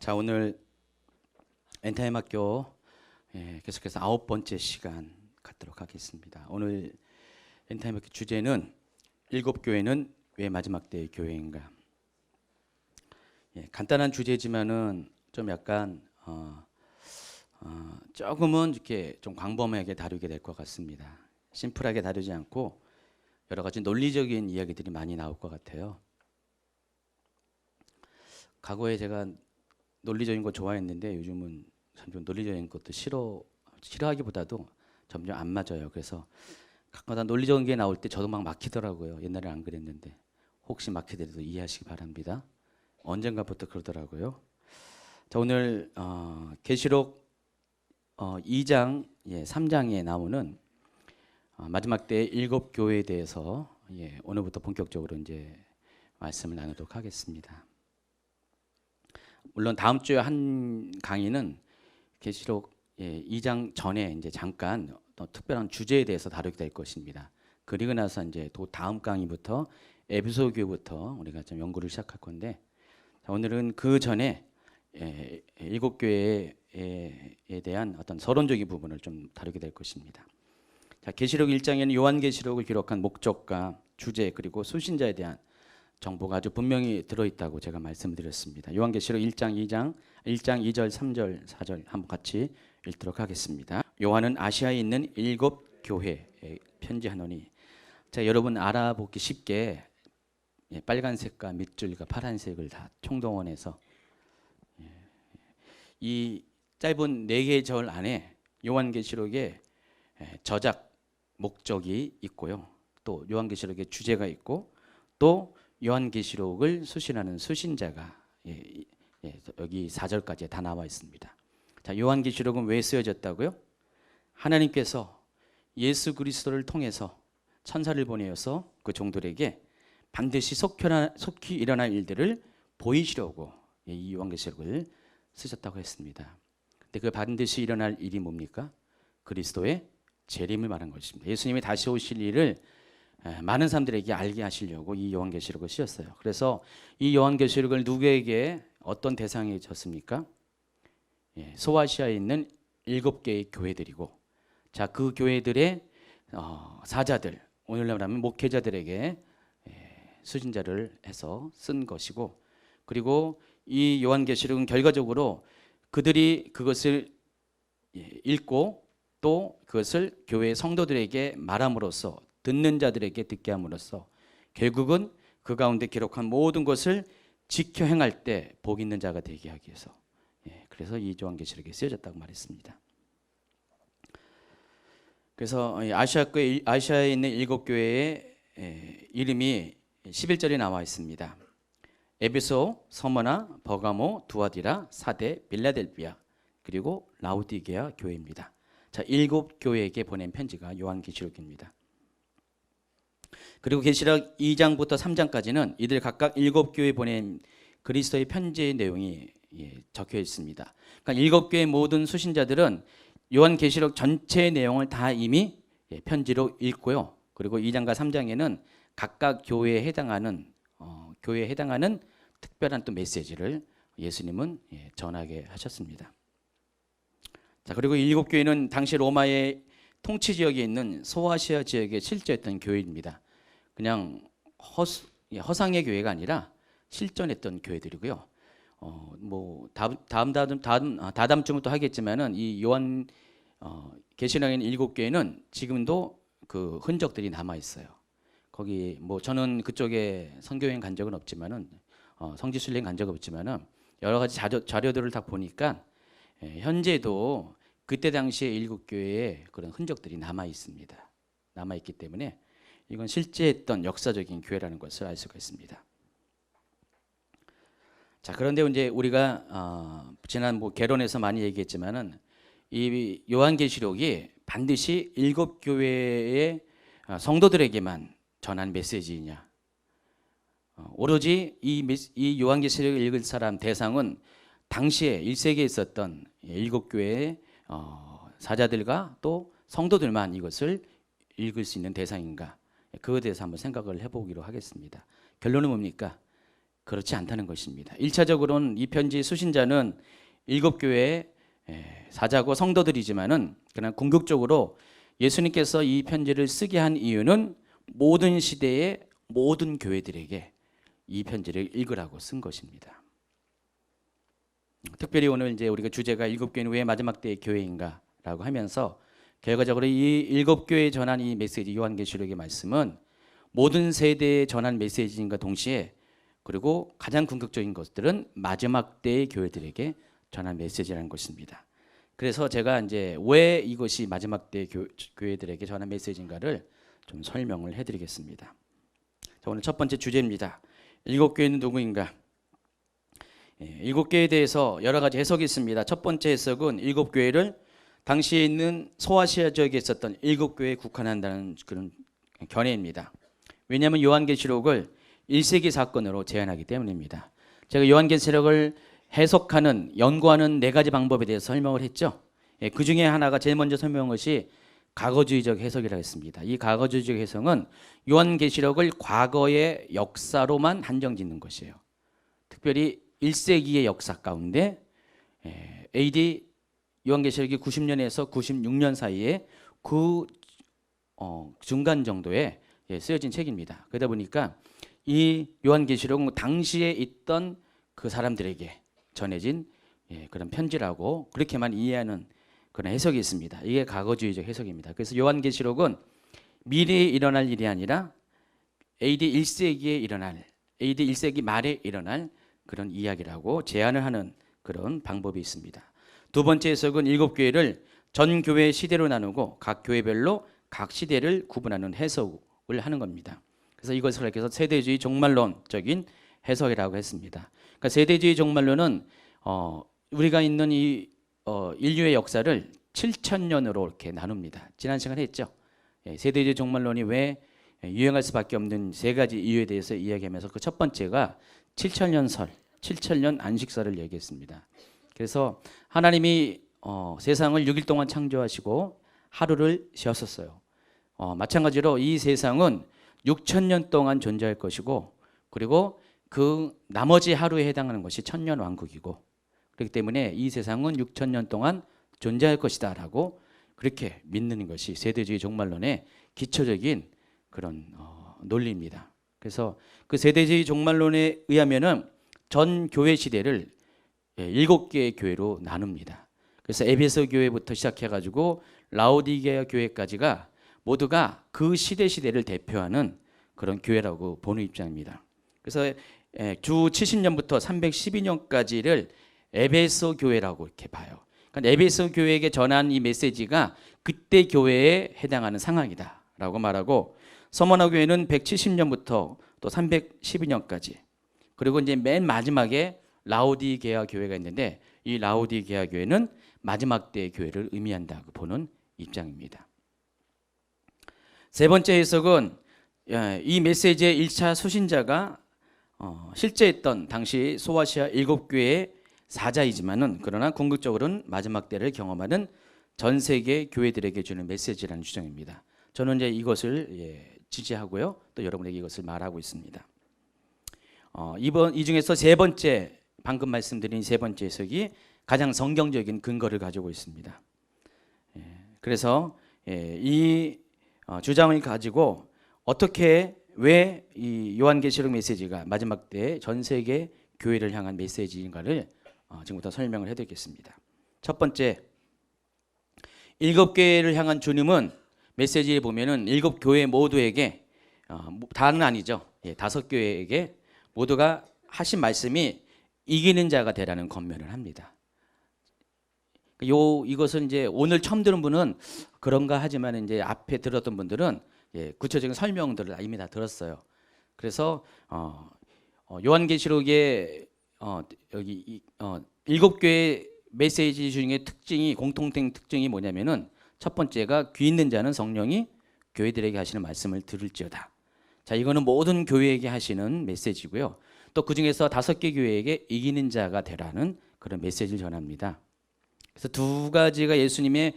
자, 오늘 엔타임 학교 계속해서 9번째 시간 갖도록 하겠습니다. 오늘 엔타임 학교 주제는 일곱 교회는 왜 마지막 때의 교회인가? 간단한 주제지만은 좀 약간 조금은 이렇게 좀 광범위하게 다루게 될 것 같습니다. 심플하게 다루지 않고 여러 가지 논리적인 이야기들이 많이 나올 것 같아요. 과거에 제가 논리적인 거 좋아했는데 요즘은 점점 논리적인 것도 싫어하기보다도 점점 안 맞아요. 그래서 가끔가다 논리적인 게 나올 때 저도 막 막히더라고요. 옛날에 안 그랬는데 혹시 막히더라도 이해하시기 바랍니다. 언젠가부터 그러더라고요. 자, 오늘 계시록 2장 3장에 나오는 마지막 때 일곱 교회에 대해서 오늘부터 본격적으로 이제 말씀을 나누도록 하겠습니다. 물론 다음 주에 한 강의는 계시록 2장 전에 이제 잠깐 특별한 주제에 대해서 다루게 될 것입니다. 그리고 나서 이제 또 다음 강의부터 에베소 교회부터 우리가 좀 연구를 시작할 건데, 자, 오늘은 그 전에 일곱 교회에 대한 어떤 서론적인 부분을 좀 다루게 될 것입니다. 자, 계시록 1장에는 요한계시록을 기록한 목적과 주제 그리고 수신자에 대한 정보가 아주 분명히 들어있다고 제가 말씀드렸습니다. 요한계시록 1장 2절 3절 4절 한번 같이 읽도록 하겠습니다. 요한은 아시아에 있는 일곱 교회에 편지하노니. 자, 여러분 알아보기 쉽게 빨간색과 밑줄과 파란색을 다 총동원해서 이 짧은 4개의 절 안에 요한계시록의 저작 목적이 있고요. 또 요한계시록의 주제가 있고 또 요한계시록을 수신하는 수신자가 여기 4절까지 다 나와 있습니다. 자, 요한계시록은 왜 쓰여졌다고요? 하나님께서 예수 그리스도를 통해서 천사를 보내어서 그 종들에게 반드시 속히 일어날 일들을 보이시려고 이 요한계시록을 쓰셨다고 했습니다. 근데 그 반드시 일어날 일이 뭡니까? 그리스도의 재림을 말한 것입니다. 예수님이 다시 오실 일을 많은 사람들에게 알게 하시려고 이 요한계시록을 쓰셨어요. 그래서 이 요한계시록을 누구에게 어떤 대상이 졌습니까? 소아시아에 있는 7개의 교회들이고, 자, 그 교회들의 사자들, 오늘날 말하면 목회자들에게 수신자를 해서 쓴 것이고, 그리고 이 요한계시록은 결과적으로 그들이 그것을 읽고 또 그것을 교회 성도들에게 말함으로써, 듣는 자들에게 듣게 함으로써 결국은 그 가운데 기록한 모든 것을 지켜 행할 때 복 있는 자가 되게 하기 위해서, 그래서 이 요한계시록이 쓰여졌다고 말했습니다. 그래서 아시아에 있는 7교회의 이름이 11절에 나와 있습니다. 에베소, 서머나, 버가모, 두아디라, 사데, 빌라델비아, 그리고 라우디게아 교회입니다. 자, 7교회에게 보낸 편지가 요한계시록입니다. 그리고 계시록 2장부터 3장까지는 이들 각각 7교회에 보낸 그리스도의 편지의 내용이 적혀 있습니다. 그러니까 7교회 모든 수신자들은 요한계시록 전체의 내용을 다 이미 편지로 읽고요. 그리고 2장과 3장에는 각각 교회에 해당하는 특별한 또 메시지를 예수님은 전하게 하셨습니다. 자, 그리고 7교회는 당시 로마의 통치 지역에 있는 소아시아 지역에 실제했던 교회입니다. 그냥 허상의 교회가 아니라 실존했던 교회들이고요. 뭐 다다음 주부터 하겠지만은 이 요한 계시록에 있는 7교회는 지금도 그 흔적들이 남아 있어요. 거기 뭐 저는 그쪽에 선교여행 간 적은 없지만은 성지순례 간 적은 없지만은 여러 가지 자료들을 다 보니까 현재도 그때 당시에 7교회에 그런 흔적들이 남아 있습니다. 남아 있기 때문에 이건 실제 했던 역사적인 교회라는 것을 알 수가 있습니다. 자, 그런데 이제 우리가 지난 개론에서 많이 얘기했지만은 이 요한계시록이 반드시 7교회의 성도들에게만 전한 메시지이냐? 오로지 이 요한계시록을 읽을 사람 대상은 당시에 1세기에 있었던 7교회의 사자들과 또 성도들만 이것을 읽을 수 있는 대상인가? 그거에 대해서 한번 생각을 해보기로 하겠습니다. 결론은 뭡니까? 그렇지 않다는 것입니다. 1차적으로는 이 편지 수신자는 7교회 사자고 성도들이지만은 그러나 궁극적으로 예수님께서 이 편지를 쓰게 한 이유는 모든 시대의 모든 교회들에게 이 편지를 읽으라고 쓴 것입니다. 특별히 오늘 이제 우리가 주제가 7교회는 왜 마지막 때의 교회인가라고 하면서 결과적으로 이 7교회에 전한 이 메시지 요한계시록의 말씀은 모든 세대에 전한 메시지인과 동시에 그리고 가장 궁극적인 것들은 마지막 때의 교회들에게 전한 메시지라는 것입니다. 그래서 제가 이제 왜 이것이 마지막 때의 교회들에게 전한 메시지인가를 좀 설명을 해드리겠습니다. 자, 오늘 첫 번째 주제입니다. 7교회는 누구인가? 7교회에 대해서 여러 가지 해석이 있습니다. 첫 번째 해석은 7교회를 당시에 있는 소아시아 지역에 있었던 7교회에 국한한다는 그런 견해입니다. 왜냐하면 요한계시록을 1세기 사건으로 제한하기 때문입니다. 제가 요한계시록을 해석하는, 연구하는 4가지 방법에 대해서 설명을 했죠. 그 중에 하나가 제일 먼저 설명한 것이 과거주의적 해석이라고 했습니다. 이 과거주의적 해석은 요한계시록을 과거의 역사로만 한정짓는 것이에요. 특별히 1세기의 역사 가운데 AD 요한계시록이 90년에서 96년 사이에 그 중간 정도에 쓰여진 책입니다. 그러다 보니까 이 요한계시록은 당시에 있던 그 사람들에게 전해진 그런 편지라고 그렇게만 이해하는 그런 해석이 있습니다. 이게 과거주의적 해석입니다. 그래서 요한계시록은 미래에 일어날 일이 아니라 AD 1세기에 일어날, AD 1세기 말에 일어날 그런 이야기라고 제안을 하는 그런 방법이 있습니다. 두 번째 해석은 7교회를 전 교회 시대로 나누고 각 교회별로 각 시대를 구분하는 해석을 하는 겁니다. 그래서 이것을 이렇게 해서 세대주의 종말론적인 해석이라고 했습니다. 그러니까 세대주의 종말론은 우리가 있는 이 인류의 역사를 7,000년으로 이렇게 나눕니다. 지난 시간에 했죠. 세대주의 종말론이 왜 유행할 수밖에 없는 3가지 이유에 대해서 이야기하면서 그 첫 번째가 7,000년 설, 7,000년 안식설을 얘기했습니다. 그래서 하나님이 세상을 6일 동안 창조하시고 하루를 쉬었었어요. 마찬가지로 이 세상은 6,000년 동안 존재할 것이고 그리고 그 나머지 하루에 해당하는 것이 천년왕국이고 그렇기 때문에 이 세상은 6,000년 동안 존재할 것이다 라고 그렇게 믿는 것이 세대주의 종말론의 기초적인 그런 논리입니다. 그래서 그 세대주의 종말론에 의하면은 전 교회 시대를 7개의 교회로 나눕니다. 그래서 에베소 교회부터 시작해가지고 라오디게아 교회까지가 모두가 그 시대를 대표하는 그런 교회라고 보는 입장입니다. 그래서 주 70년부터 312년까지를 에베소 교회라고 이렇게 봐요. 그러니까 에베소 교회에게 전한 이 메시지가 그때 교회에 해당하는 상황이다라고 말하고 서머나 교회는 170년부터 또 312년까지 그리고 이제 맨 마지막에 라오디게아 교회가 있는데 이 라오디게아 교회는 마지막 때의 교회를 의미한다고 보는 입장입니다. 세 번째 해석은 이 메시지의 1차 수신자가 실제 있던 당시 소아시아 7교회의 사자이지만은 그러나 궁극적으로는 마지막 때를 경험하는 전 세계 교회들에게 주는 메시지라는 주장입니다. 저는 이제 이것을 지지하고요. 또 여러분에게 이것을 말하고 있습니다. 이 중에서 세 번째 방금 말씀드린 세 번째 해석이 가장 성경적인 근거를 가지고 있습니다. 그래서 이 주장을 가지고 어떻게 왜 이 요한계시록 메시지가 마지막 때 전 세계 교회를 향한 메시지인가를 지금부터 설명을 해드리겠습니다. 첫 번째, 7교회를 향한 주님은 메시지에 보면은 7교회 모두에게 다는 아니죠. 5교회에게 모두가 하신 말씀이 이기는 자가 되라는 권면을 합니다. 이것은 이제 오늘 처음 들은 분은 그런가 하지만 이제 앞에 들었던 분들은 구체적인 설명들을 이미 다 들었어요. 그래서 요한계시록의 여기 7교회 메시지 중에 특징이 공통된 특징이 뭐냐면은 첫 번째가 귀 있는 자는 성령이 교회들에게 하시는 말씀을 들을지어다. 자, 이거는 모든 교회에게 하시는 메시지고요. 또 그 중에서 5개 교회에게 이기는 자가 되라는 그런 메시지를 전합니다. 그래서 두 가지가 예수님의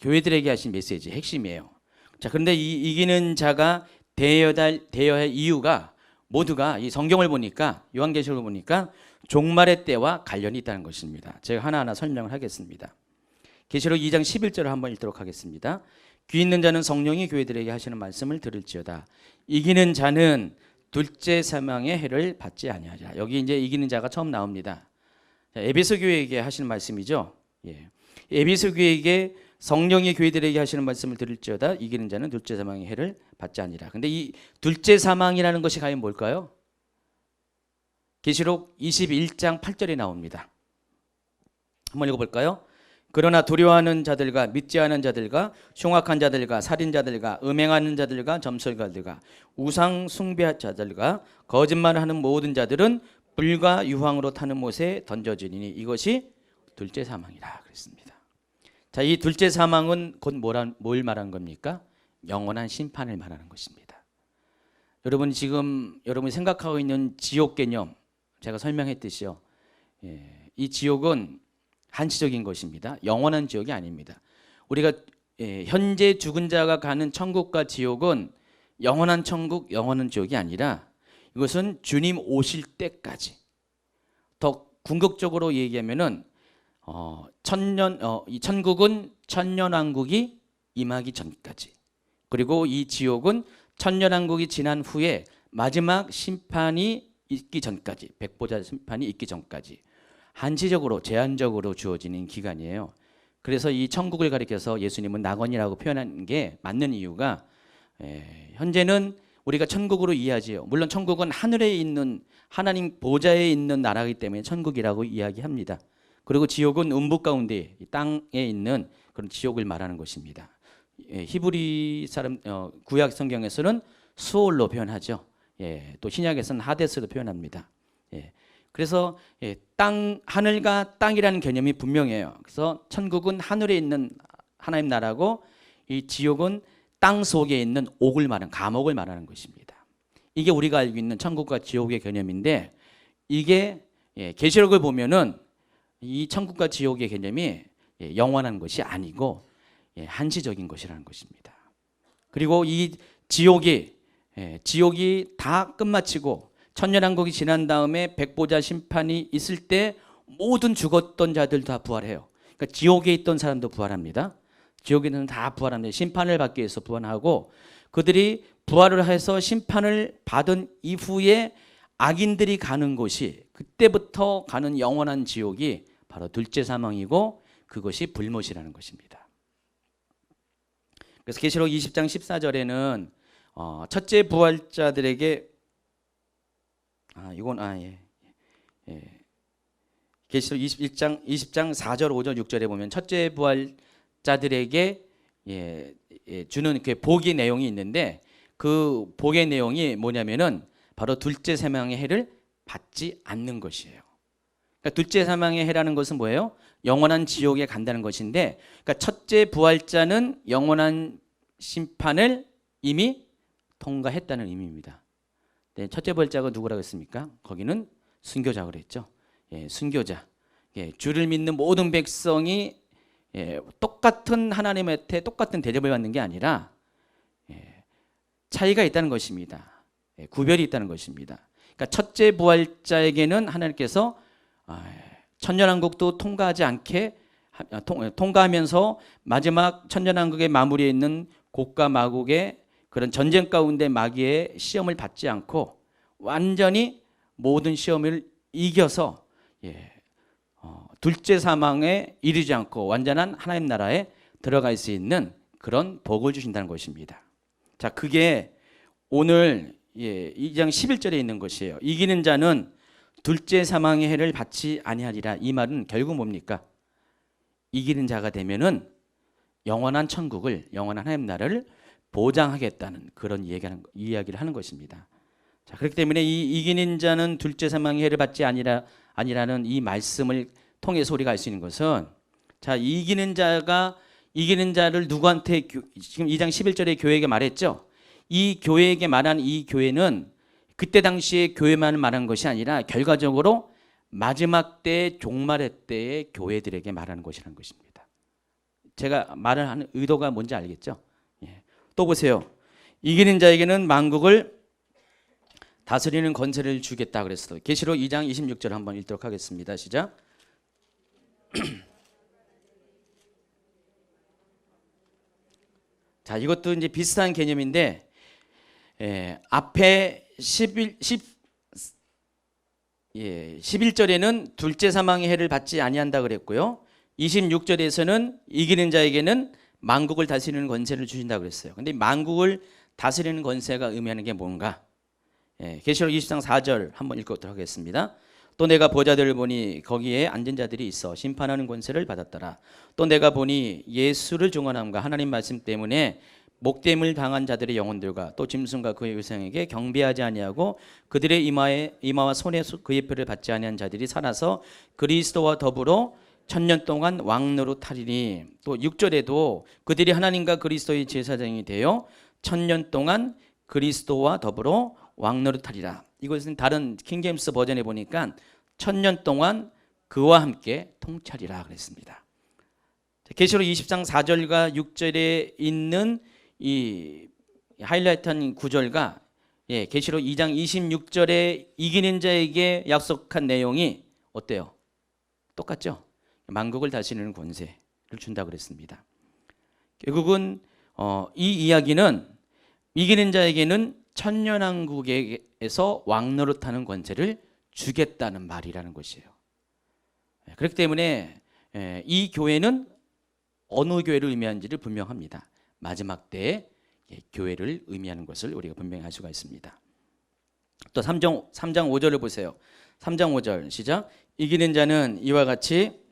교회들에게 하신 메시지의 핵심이에요. 자, 그런데 이 이기는 자가 되어야 할 이유가 모두가 이 성경을 보니까 요한계시록을 보니까 종말의 때와 관련이 있다는 것입니다. 제가 하나하나 설명을 하겠습니다. 계시록 2장 11절을 한번 읽도록 하겠습니다. 귀 있는 자는 성령이 교회들에게 하시는 말씀을 들을지어다. 이기는 자는 둘째 사망의 해를 받지 아니하리라. 여기 이제 이기는 자가 처음 나옵니다. 에베소 교회에게 하시는 말씀이죠. 예. 에베소 교회에게 성령이 교회들에게 하시는 말씀을 들을지어다. 이기는 자는 둘째 사망의 해를 받지 아니라. 근데 이 둘째 사망이라는 것이 과연 뭘까요? 계시록 21장 8절에 나옵니다. 한번 읽어볼까요? 그러나 두려워하는 자들과 믿지 않은 자들과 흉악한 자들과 살인자들과 음행하는 자들과 점술가들과 우상 숭배한 자들과 거짓말하는 모든 자들은 불과 유황으로 타는 못에 던져지니 이것이 둘째 사망이라 그랬습니다. 자, 이 둘째 사망은 곧 뭘 말하는 겁니까? 영원한 심판을 말하는 것입니다. 여러분 지금 여러분이 생각하고 있는 지옥 개념 제가 설명했듯이요. 이 지옥은 한시적인 것입니다. 영원한 지옥이 아닙니다. 우리가 현재 죽은 자가 가는 천국과 지옥은 영원한 천국, 영원한 지옥이 아니라 이것은 주님 오실 때까지. 더 궁극적으로 얘기하면은 이 천국은 천년왕국이 임하기 전까지. 그리고 이 지옥은 천년왕국이 지난 후에 마지막 심판이 있기 전까지, 백보자 심판이 있기 전까지 한시적으로 제한적으로 주어지는 기간이에요. 그래서 이 천국을 가리켜서 예수님은 낙원이라고 표현한 게 맞는 이유가 현재는 우리가 천국으로 이해하지요. 물론 천국은 하늘에 있는 하나님 보좌에 있는 나라이기 때문에 천국이라고 이야기합니다. 그리고 지옥은 음부 가운데 땅에 있는 그런 지옥을 말하는 것입니다. 히브리 사람 구약 성경에서는 수올로 표현하죠. 또 신약에서는 하데스로 표현합니다. 그래서 땅, 하늘과 땅이라는 개념이 분명해요. 그래서 천국은 하늘에 있는 하나님 나라고 이 지옥은 땅 속에 있는 옥을 말하는 감옥을 말하는 것입니다. 이게 우리가 알고 있는 천국과 지옥의 개념인데 이게 계시록을 보면은 이 천국과 지옥의 개념이 영원한 것이 아니고 한시적인 것이라는 것입니다. 그리고 이 지옥이 다 끝마치고 천년왕국이 지난 다음에 백보자 심판이 있을 때 모든 죽었던 자들 다 부활해요. 그러니까 지옥에 있던 사람도 부활합니다. 지옥에는 다 부활합니다. 심판을 받기 위해서 부활하고 그들이 부활을 해서 심판을 받은 이후에 악인들이 가는 곳이 그때부터 가는 영원한 지옥이 바로 둘째 사망이고 그것이 불못이라는 것입니다. 그래서 계시록 20장 14절에는 첫째 부활자들에게 계시록 20장 4절 5절 6절에 보면 첫째 부활자들에게 주는 그 복의 내용이 있는데 그 복의 내용이 뭐냐면은 바로 둘째 사망의 해를 받지 않는 것이에요. 그러니까 둘째 사망의 해라는 것은 뭐예요? 영원한 지옥에 간다는 것인데, 그러니까 첫째 부활자는 영원한 심판을 이미 통과했다는 의미입니다. 네, 첫째 부활자가 누구라고 했습니까? 거기는 순교자라고 그랬죠. 순교자. 주를 믿는 모든 백성이 똑같은 하나님한테 똑같은 대접을 받는 게 아니라 차이가 있다는 것입니다. 구별이 있다는 것입니다. 그러니까 첫째 부활자에게는 하나님께서 천년왕국도 통과하지 않게 통과하면서 마지막 천년왕국의 마무리에 있는 곡과 마곡의 그런 전쟁 가운데 마귀의 시험을 받지 않고 완전히 모든 시험을 이겨서 둘째 사망에 이르지 않고 완전한 하나님 나라에 들어갈 수 있는 그런 복을 주신다는 것입니다. 자, 그게 오늘 2장 11절에 있는 것이에요. 이기는 자는 둘째 사망의 해를 받지 아니하리라. 이 말은 결국 뭡니까? 이기는 자가 되면은 영원한 천국을, 영원한 하나님 나라를 보장하겠다는 그런 이야기를 하는 것입니다. 자, 그렇기 때문에 이 이기는 자는 둘째 사망의 해를 받지 아니라는 이 말씀을 통해서 우리가 알 수 있는 것은, 자, 이기는 자를 누구한테 지금 2장 11절에 교회에게 말했죠. 이 교회에게 말한 이 교회는 그때 당시에 교회만 말한 것이 아니라 결과적으로 마지막 때 종말의 때의 교회들에게 말하는 것이라는 것입니다. 제가 말을 하는 의도가 뭔지 알겠죠? 또 보세요. 이기는 자에게는 만국을 다스리는 권세를 주겠다 그랬어요. 계시록 2장 26절 한번 읽도록 하겠습니다. 시작. 자, 이것도 이제 비슷한 개념인데 앞에 11절에는 둘째 사망의 해를 받지 아니한다 그랬고요. 26절에서는 이기는 자에게는 만국을 다스리는 권세를 주신다 그랬어요. 근데 만국을 다스리는 권세가 의미하는 게 뭔가? 계시록 20장 4절 한번 읽도록 하겠습니다. 또 내가 보좌들을 보니 거기에 앉은 자들이 있어 심판하는 권세를 받았더라. 또 내가 보니 예수를 중언함과 하나님 말씀 때문에 목됨을 당한 자들의 영혼들과 또 짐승과 그의 의상에게 경배하지 아니하고 그들의 이마와 손에 그의 표를 받지 아니한 자들이 살아서 그리스도와 더불어 1000년 동안 왕노릇 하리니. 또 6절에도 그들이 하나님과 그리스도의 제사장이 되어 1000년 동안 그리스도와 더불어 왕노릇 하리라. 이것은 다른 킹제임스 버전에 보니까 1000년 동안 그와 함께 통찰이라 그랬습니다. 계시록 20장 4절과 6절에 있는 이 하이라이트한 구절과 계시록 2장 26절에 이기는 자에게 약속한 내용이 어때요? 똑같죠? 만국을 다스리는 권세를 준다 그랬습니다. 결국은 이 이야기는 이기는 자에게는 천년왕국에서 왕노릇하는 권세를 주겠다는 말이라는 것이에요. 그렇기 때문에 이 교회는 어느 교회를 의미하는지를 분명합니다. 마지막 때의 교회를 의미하는 것을 우리가 분명히 알 수가 있습니다. 또 3장 5절을 보세요. 3장 5절 시작. 이기는 자는 이와 같이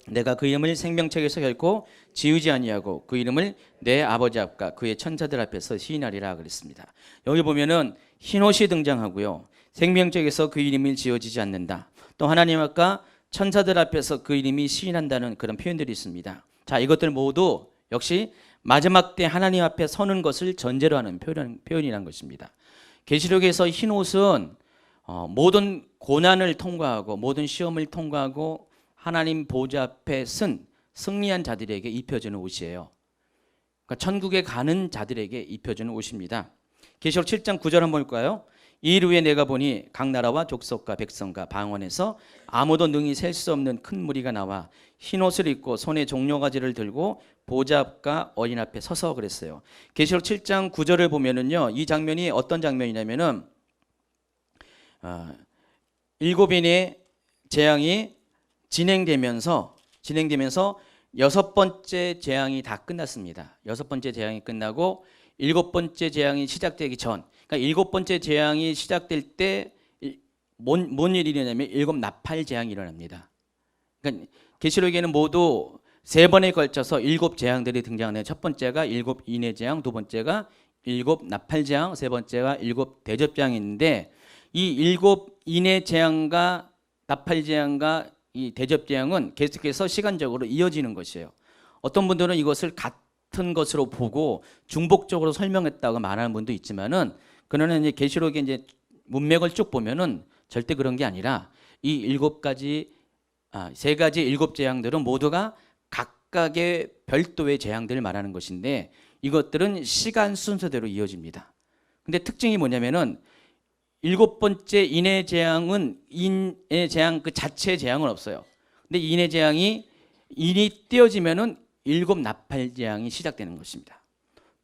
내가 그 이름을 생명책에서 결코 지우지 아니하고 그 이름을 내 아버지 앞과 그의 천사들 앞에서 시인하리라 그랬습니다. 여기 보면은 흰옷이 등장하고요. 생명책에서 그 이름이 지워지지 않는다. 또 하나님 앞과 천사들 앞에서 그 이름이 시인한다는 그런 표현들이 있습니다. 자, 이것들 모두 역시 마지막 때 하나님 앞에 서는 것을 전제로 하는 표현이란 것입니다. 계시록에서 흰옷은 모든 고난을 통과하고 모든 시험을 통과하고 하나님 보좌 앞에 승리한 자들에게 입혀주는 옷이에요. 그러니까 천국에 가는 자들에게 입혀주는 옷입니다. 계시록 7장 9절 한번 볼까요? 이일 후에 내가 보니 각 나라와 족속과 백성과 방언에서 아무도 능히 셀 수 없는 큰 무리가 나와 흰옷을 입고 손에 종려가지를 들고 보좌 앞과 어린 앞에 서서 그랬어요. 계시록 7장 9절을 보면은요, 이 장면이 어떤 장면이냐면은 7인의 재앙이 진행되면서 6번째 재앙이 다 끝났습니다. 6번째 재앙이 끝나고 7번째 재앙이 시작되기 전, 그러니까 7번째 재앙이 시작될 때 뭔 일이 일어나냐면 7 나팔 재앙이 일어납니다. 그러니까 계시록에는 모두 3번에 걸쳐서 7 재앙들이 등장하네요. 첫 번째가 7 인의 재앙, 두 번째가 7 나팔 재앙, 세 번째가 7 대접 재앙이 있는데 이 7 인의 재앙과 나팔 재앙과 이 대접 재앙은 계속해서 시간적으로 이어지는 것이에요. 어떤 분들은 이것을 같은 것으로 보고 중복적으로 설명했다고 말하는 분도 있지만은 그러나 이제 계시록의 이제 문맥을 쭉 보면은 절대 그런 게 아니라 이 3가지 7 재앙들은 모두가 각각의 별도의 재앙들을 말하는 것인데 이것들은 시간 순서대로 이어집니다. 근데 특징이 뭐냐면은 7번째 인의 재앙은 인의 재앙 그 자체의 재앙은 없어요. 근데 인의 재앙이 인이 띄어지면은 7 나팔 재앙이 시작되는 것입니다.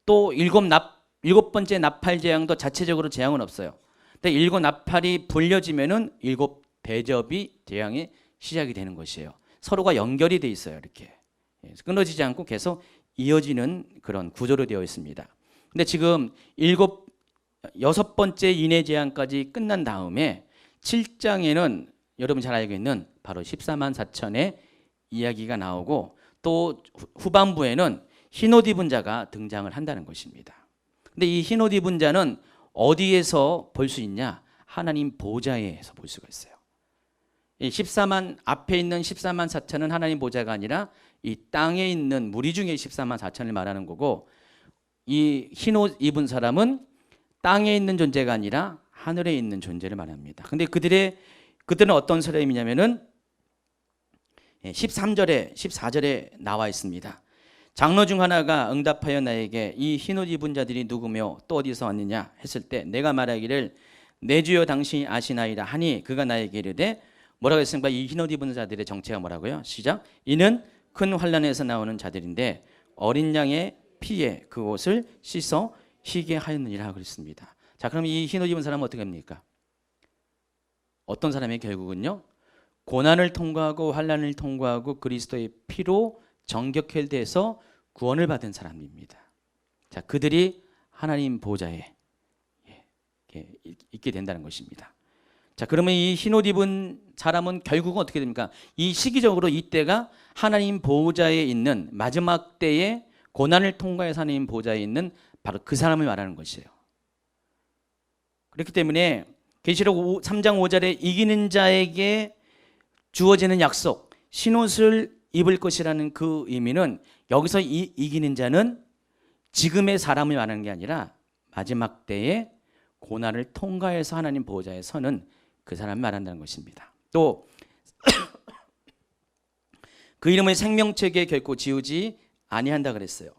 또 7번째 나팔 재앙도 자체적으로 재앙은 없어요. 근데 7 나팔이 불려지면은 7 대접이 재앙이 시작이 되는 것이에요. 서로가 연결이 돼 있어요. 이렇게 끊어지지 않고 계속 이어지는 그런 구조로 되어 있습니다. 근데 지금 6번째 인의 재앙까지 끝난 다음에 7장에는 여러분 잘 알고 있는 바로 14만 4천의 이야기가 나오고 또 후반부에는 흰옷 입은 자가 등장을 한다는 것입니다. 근데 이 흰옷 입은 자는 어디에서 볼 수 있냐? 하나님 보좌에서 볼 수가 있어요. 이 14만 앞에 있는 14만 4천은 하나님 보좌가 아니라 이 땅에 있는 무리 중에 14만 4천을 말하는 거고 이 흰옷 입은 사람은 땅에 있는 존재가 아니라 하늘에 있는 존재를 말합니다. 근데 그들은 어떤 사람이냐면은 13절에 14절에 나와 있습니다. 장로 중 하나가 응답하여 나에게 이 흰옷 입은 자들이 누구며 또 어디서 왔느냐 했을 때 내가 말하기를 내 주여 당신이 아시나이다 하니 그가 나에게 이르되 뭐라고 했습니까? 이 흰옷 입은 자들의 정체가 뭐라고요? 시작. 이는 큰 환난에서 나오는 자들인데 어린 양의 피에 그 옷을 씻어 희게 하였느니라 그랬습니다. 자, 그럼 이 흰옷 입은 사람은 어떻게 합니까? 어떤 사람이 결국은요, 고난을 통과하고 환난을 통과하고 그리스도의 피로 정결케 돼서 구원을 받은 사람입니다. 자, 그들이 하나님 보좌에 있게 된다는 것입니다. 자, 그러면 이 흰옷 입은 사람은 결국은 어떻게 됩니까? 이 시기적으로 이때가 하나님 보좌에 있는 마지막 때에 고난을 통과해서 하나님 보좌에 있는 바로 그 사람을 말하는 것이에요. 그렇기 때문에 계시록 3장 5절에 이기는 자에게 주어지는 약속, 흰옷을 입을 것이라는 그 의미는 여기서 이기는 자는 지금의 사람을 말하는 게 아니라 마지막 때에 고난을 통과해서 하나님 보좌에 서는 그 사람을 말한다는 것입니다. 또 그 이름을 생명책에 결코 지우지 아니한다 그랬어요.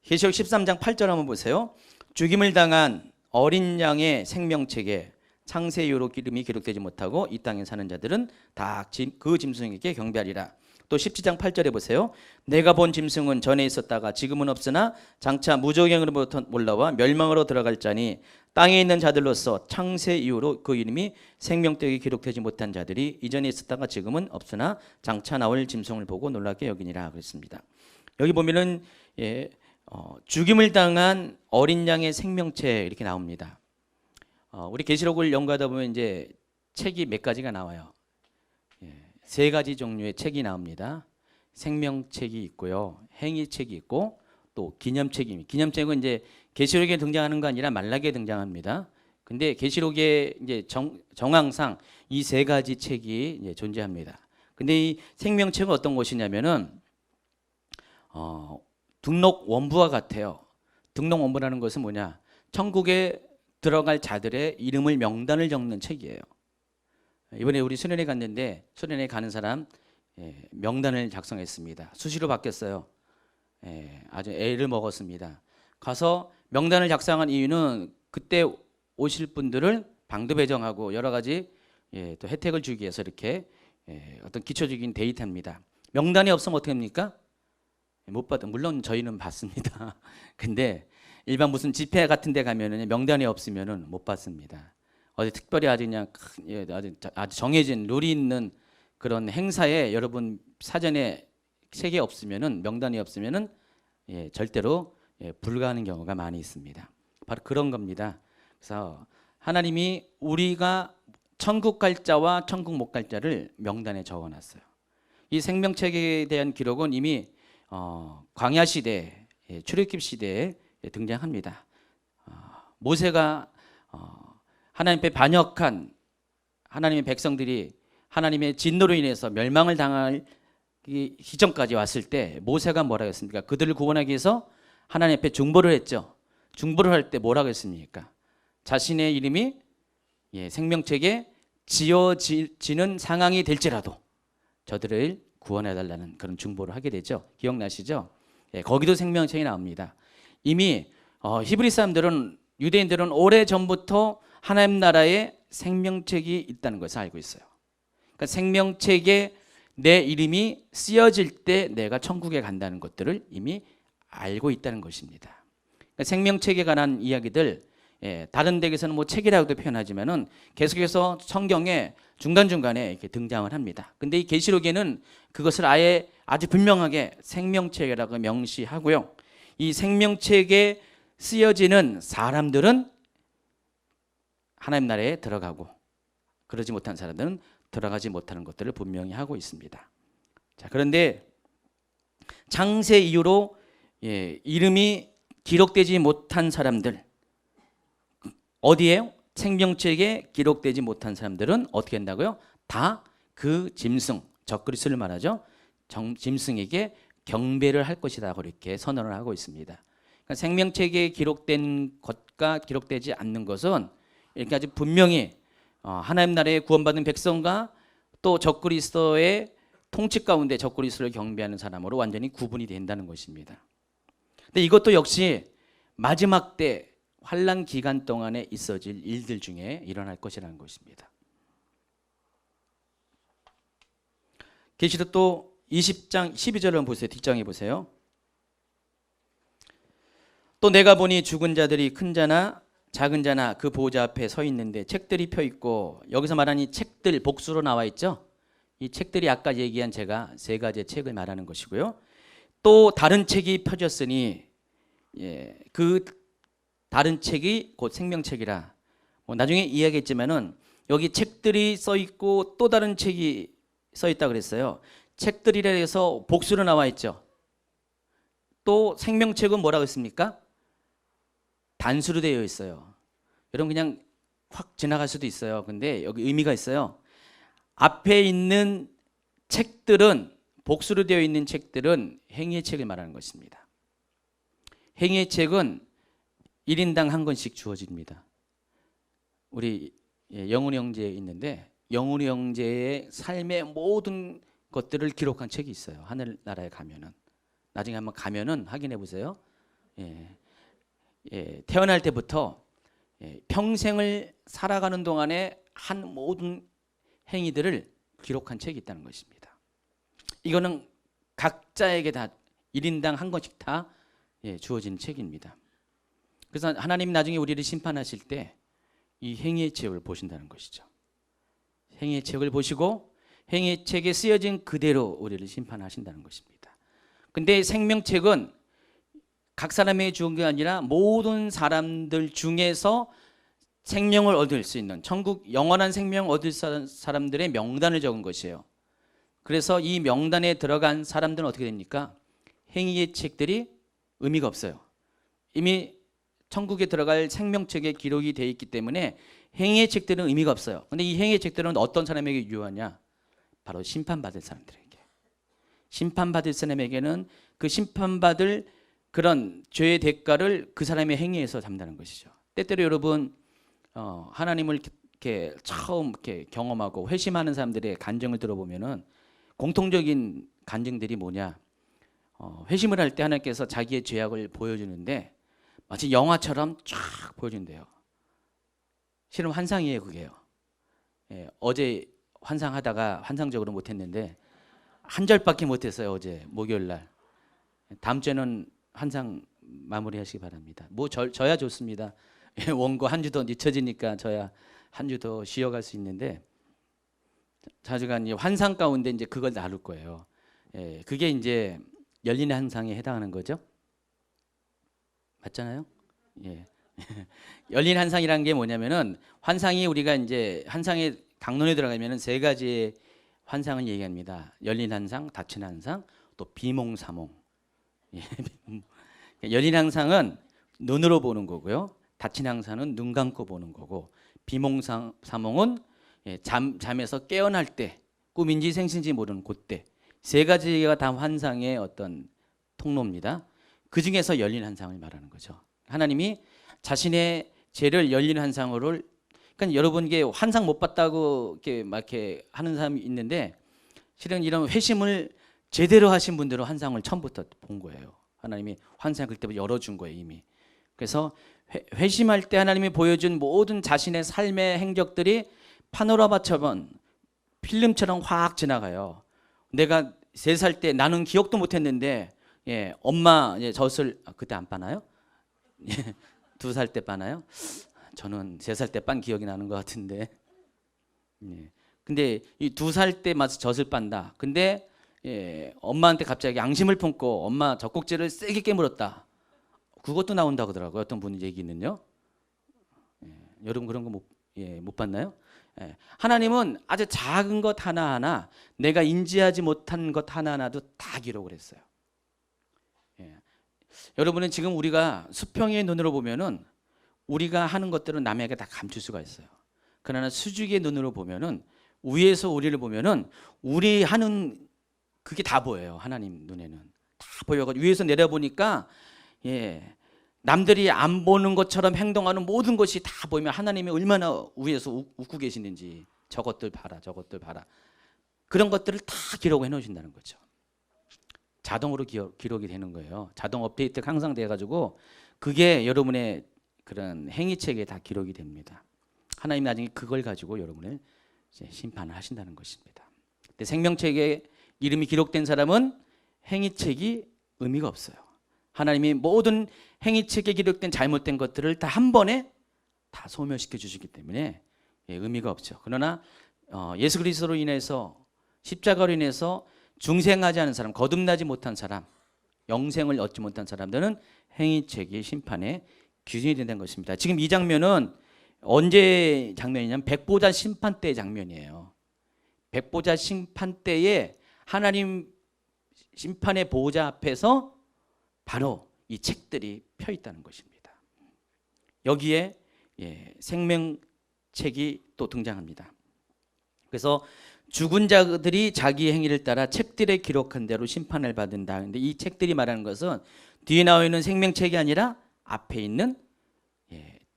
계시록 13장 8절 한번 보세요. 죽임을 당한 어린 양의 생명책에 창세 이후로 이름이 기록되지 못하고 이 땅에 사는 자들은 다 그 짐승에게 경배하리라. 또 17장 8절에 보세요. 내가 본 짐승은 전에 있었다가 지금은 없으나 장차 무저갱으로부터 올라와 멸망으로 들어갈 자니 땅에 있는 자들로서 창세 이후로 그 이름이 생명책에 기록되지 못한 자들이 이전에 있었다가 지금은 없으나 장차 나올 짐승을 보고 놀랍게 여기니라 그랬습니다. 여기 보면은 죽임을 당한 어린 양의 생명체 이렇게 나옵니다. 우리 계시록을 연구하다 보면 이제 책이 몇 가지가 나와요. 3가지 종류의 책이 나옵니다. 생명책이 있고요, 행위책이 있고 또 기념책입니다. 기념책은 이제 계시록에 등장하는 거 아니라 말라기에 등장합니다. 근데 계시록의 이제 정황상 이 3가지 책이 이제 존재합니다. 근데 이 생명책은 어떤 것이냐면은 등록 원부와 같아요. 등록 원부라는 것은 뭐냐? 천국에 들어갈 자들의 이름을 명단을 적는 책이에요. 이번에 우리 수련회 갔는데 수련회 가는 사람 명단을 작성했습니다. 수시로 바뀌었어요. 아주 애를 먹었습니다. 가서 명단을 작성한 이유는 그때 오실 분들을 방도 배정하고 여러 가지 또 혜택을 주기 위해서 이렇게 어떤 기초적인 데이터입니다. 명단이 없으면 어떻게 합니까? 못 받아. 물론 저희는 받습니다. 근데 일반 무슨 집회 같은 데 가면은 명단이 없으면은 못 받습니다. 어디 특별히 아주 그냥 아주 정해진 룰이 있는 그런 행사에 여러분 사전에 책이 없으면은 명단이 없으면은 절대로 불가하는 경우가 많이 있습니다. 바로 그런 겁니다. 그래서 하나님이 우리가 천국 갈 자와 천국 못 갈 자를 명단에 적어놨어요. 이 생명책에 대한 기록은 이미 광야 시대, 출애굽 시대에 등장합니다. 모세가 하나님 앞에 반역한 하나님의 백성들이 하나님의 진노로 인해서 멸망을 당할 시점까지 왔을 때 모세가 뭐라고 했습니까? 그들을 구원하기 위해서 하나님 앞에 중보를 했죠. 중보를 할 때 뭐라고 했습니까? 자신의 이름이 생명책에 지어지는 상황이 될지라도 저들을 구원해달라는 그런 중보를 하게 되죠. 기억나시죠? 거기도 생명책이 나옵니다. 이미 히브리 사람들은, 유대인들은 오래전부터 하나님 나라에 생명책이 있다는 것을 알고 있어요. 그러니까 생명책에 내 이름이 쓰여질 때 내가 천국에 간다는 것들을 이미 알고 있다는 것입니다. 그러니까 생명책에 관한 이야기들, 다른 덱에서는 뭐 책이라고도 표현하지만은 계속해서 성경에 중간중간에 이렇게 등장을 합니다. 근데 이 계시록에는 그것을 아예 아주 분명하게 생명책이라고 명시하고요. 이 생명책에 쓰여지는 사람들은 하나님 나라에 들어가고 그러지 못한 사람들은 들어가지 못하는 것들을 분명히 하고 있습니다. 자, 그런데 창세 이후로 이름이 기록되지 못한 사람들, 어디에요? 생명책에 기록되지 못한 사람들은 어떻게 한다고요? 다 그 짐승, 적그리스도를 말하죠. 짐승에게 경배를 할 것이다 그렇게 선언을 하고 있습니다. 그러니까 생명책에 기록된 것과 기록되지 않는 것은 이렇게 아주 분명히 하나님 나라에 구원받은 백성과 또 적그리스도의 통치 가운데 적그리스도를 경배하는 사람으로 완전히 구분이 된다는 것입니다. 근데 이것도 역시 마지막 때 환란 기간 동안에 있어질 일들 중에 일어날 것이라는 것입니다. 계시록 또 20장 12절을 보세요. 뒷장에 보세요. 또 내가 보니 죽은 자들이 큰 자나 작은 자나 그 보호자 앞에 서 있는데 책들이 펴 있고, 여기서 말하는 이 책들 복수로 나와 있죠. 이 책들이 아까 얘기한 제가 세 가지의 책을 말하는 것이고요. 또 다른 책이 펴졌으니 그 다른 책이 곧 생명책이라. 나중에 이야기했지만은 여기 책들이 써 있고 또 다른 책이 써 있다 그랬어요. 책들이라 해서 복수로 나와 있죠. 또 생명책은 뭐라고 했습니까? 단수로 되어 있어요. 여러분 그냥 확 지나갈 수도 있어요. 근데 여기 의미가 있어요. 앞에 있는 책들은, 복수로 되어 있는 책들은 행위의 책을 말하는 것입니다. 행위의 책은 1인당 한 권씩 주어집니다. 우리 영훈이 형제 있는데 영훈이 형제의 삶의 모든 것들을 기록한 책이 있어요. 하늘나라에 가면은, 나중에 한번 가면은 확인해 보세요. 태어날 때부터 평생을 살아가는 동안에 한 모든 행위들을 기록한 책이 있다는 것입니다. 이거는 각자에게 다 1인당 한 권씩 다 주어진 책입니다. 그래서 하나님이 나중에 우리를 심판하실 때 이 행위의 책을 보신다는 것이죠. 행위의 책을 보시고 행위의 책에 쓰여진 그대로 우리를 심판하신다는 것입니다. 근데 생명책은 각 사람에게 주은 게 아니라 모든 사람들 중에서 생명을 얻을 수 있는, 천국 영원한 생명 얻을 사람들의 명단을 적은 것이에요. 그래서 이 명단에 들어간 사람들은 어떻게 됩니까? 행위의 책들이 의미가 없어요. 이미 천국에 들어갈 생명책에 기록이 되어 있기 때문에 행위의 책들은 의미가 없어요. 근데 이 행위의 책들은 어떤 사람에게 유효하냐? 바로 심판받을 사람들에게. 심판받을 사람에게는 그 심판받을 그런 죄의 대가를 그 사람의 행위에서 담당하는 것이죠. 때때로 여러분 하나님을 이렇게 처음 이렇게 경험하고 회심하는 사람들의 간증을 들어보면은 공통적인 간증들이 뭐냐? 회심을 할 때 하나님께서 자기의 죄악을 보여주는데 마치 영화처럼 쫙 보여준대요. 실은 환상이에요, 그게요. 어제 환상하다가 환상적으로 못했는데 한 절밖에 못했어요, 어제 목요일 날. 다음 주에는 환상 마무리하시기 바랍니다. 뭐 저야 좋습니다. 원고 한 주 더 늦춰지니까 저야 한 주 더 쉬어갈 수 있는데, 자주간 환상 가운데 이제 그걸 나눌 거예요. 그게 이제 열린 환상에 해당하는 거죠. 맞잖아요? 예. 열린 환상이라는 게 뭐냐면은, 환상이 우리가 이제 환상의 강론에 들어가면은 세 가지의 환상을 얘기합니다. 열린 환상, 닫힌 환상, 또 비몽사몽. 열린 환상은 눈으로 보는 거고요. 닫힌 환상은 눈 감고 보는 거고, 비몽사몽은 잠에서 깨어날 때, 꿈인지 생신지 모르는 그때. 세 가지가 다 환상의 어떤 통로입니다. 그 중에서 열린 환상을 말하는 거죠. 하나님이 자신의 죄를 열린 환상으로, 그러니까 여러분 이게 환상 못 봤다고 이렇게 막 이렇게 하는 사람이 있는데, 실은 이런 회심을 제대로 하신 분들은 환상을 처음부터 본 거예요. 하나님이 환상을 그때부터 열어준 거예요, 이미. 그래서 회심할 때 하나님이 보여준 모든 자신의 삶의 행적들이 파노라마처럼 필름처럼 확 지나가요. 내가 3살 때 나는 기억도 못했는데, 엄마 젖을 그때 안 빠나요? 2살 때 빠나요? 저는 3살 때 빤 기억이 나는 것 같은데. 근데 이 2살 때 맞아 젖을 빤다. 근데 엄마한테 갑자기 양심을 품고 엄마 젖꼭지를 세게 깨물었다. 그것도 나온다고 하더라고요. 어떤 분 얘기는요. 여러분 그런 거 못 봤나요? 하나님은 아주 작은 것 하나하나, 내가 인지하지 못한 것 하나하나도 다 기록을 했어요. 여러분은 지금 우리가 수평의 눈으로 보면은 우리가 하는 것들은 남에게 다 감출 수가 있어요. 그러나 수직의 눈으로 보면은, 위에서 우리를 보면은 우리 하는 그게 다 보여요. 하나님 눈에는 다 보여가지고 위에서 내려보니까 남들이 안 보는 것처럼 행동하는 모든 것이 다 보이면 하나님이 얼마나 위에서 웃고 계시는지, 저것들 봐라, 저것들 봐라, 그런 것들을 다 기록해 놓으신다는 거죠. 자동으로 기록이 되는 거예요. 자동 업데이트가 항상 돼가지고 그게 여러분의 그런 행위책에 다 기록이 됩니다. 하나님 나중에 그걸 가지고 여러분을 이제 심판을 하신다는 것입니다. 근데 생명책에 이름이 기록된 사람은 행위책이 의미가 없어요. 하나님이 모든 행위책에 기록된 잘못된 것들을 다 한 번에 다 소멸시켜 주시기 때문에 의미가 없죠. 그러나 예수 그리스도로 인해서 십자가로 인해서 중생하지 않은 사람, 거듭나지 못한 사람, 영생을 얻지 못한 사람들은 행위책이 심판의 기준이 된다는 것입니다. 지금 이 장면은 언제 장면이냐면 백보자 심판 때 장면이에요. 백보자 심판 때에 하나님 심판의 보호자 앞에서 바로 이 책들이 펴 있다는 것입니다. 여기에 생명책이 또 등장합니다. 그래서 죽은 자들이 자기 행위를 따라 책들에 기록한 대로 심판을 받는다. 근데 이 책들이 말하는 것은 뒤에 나와 있는 생명책이 아니라 앞에 있는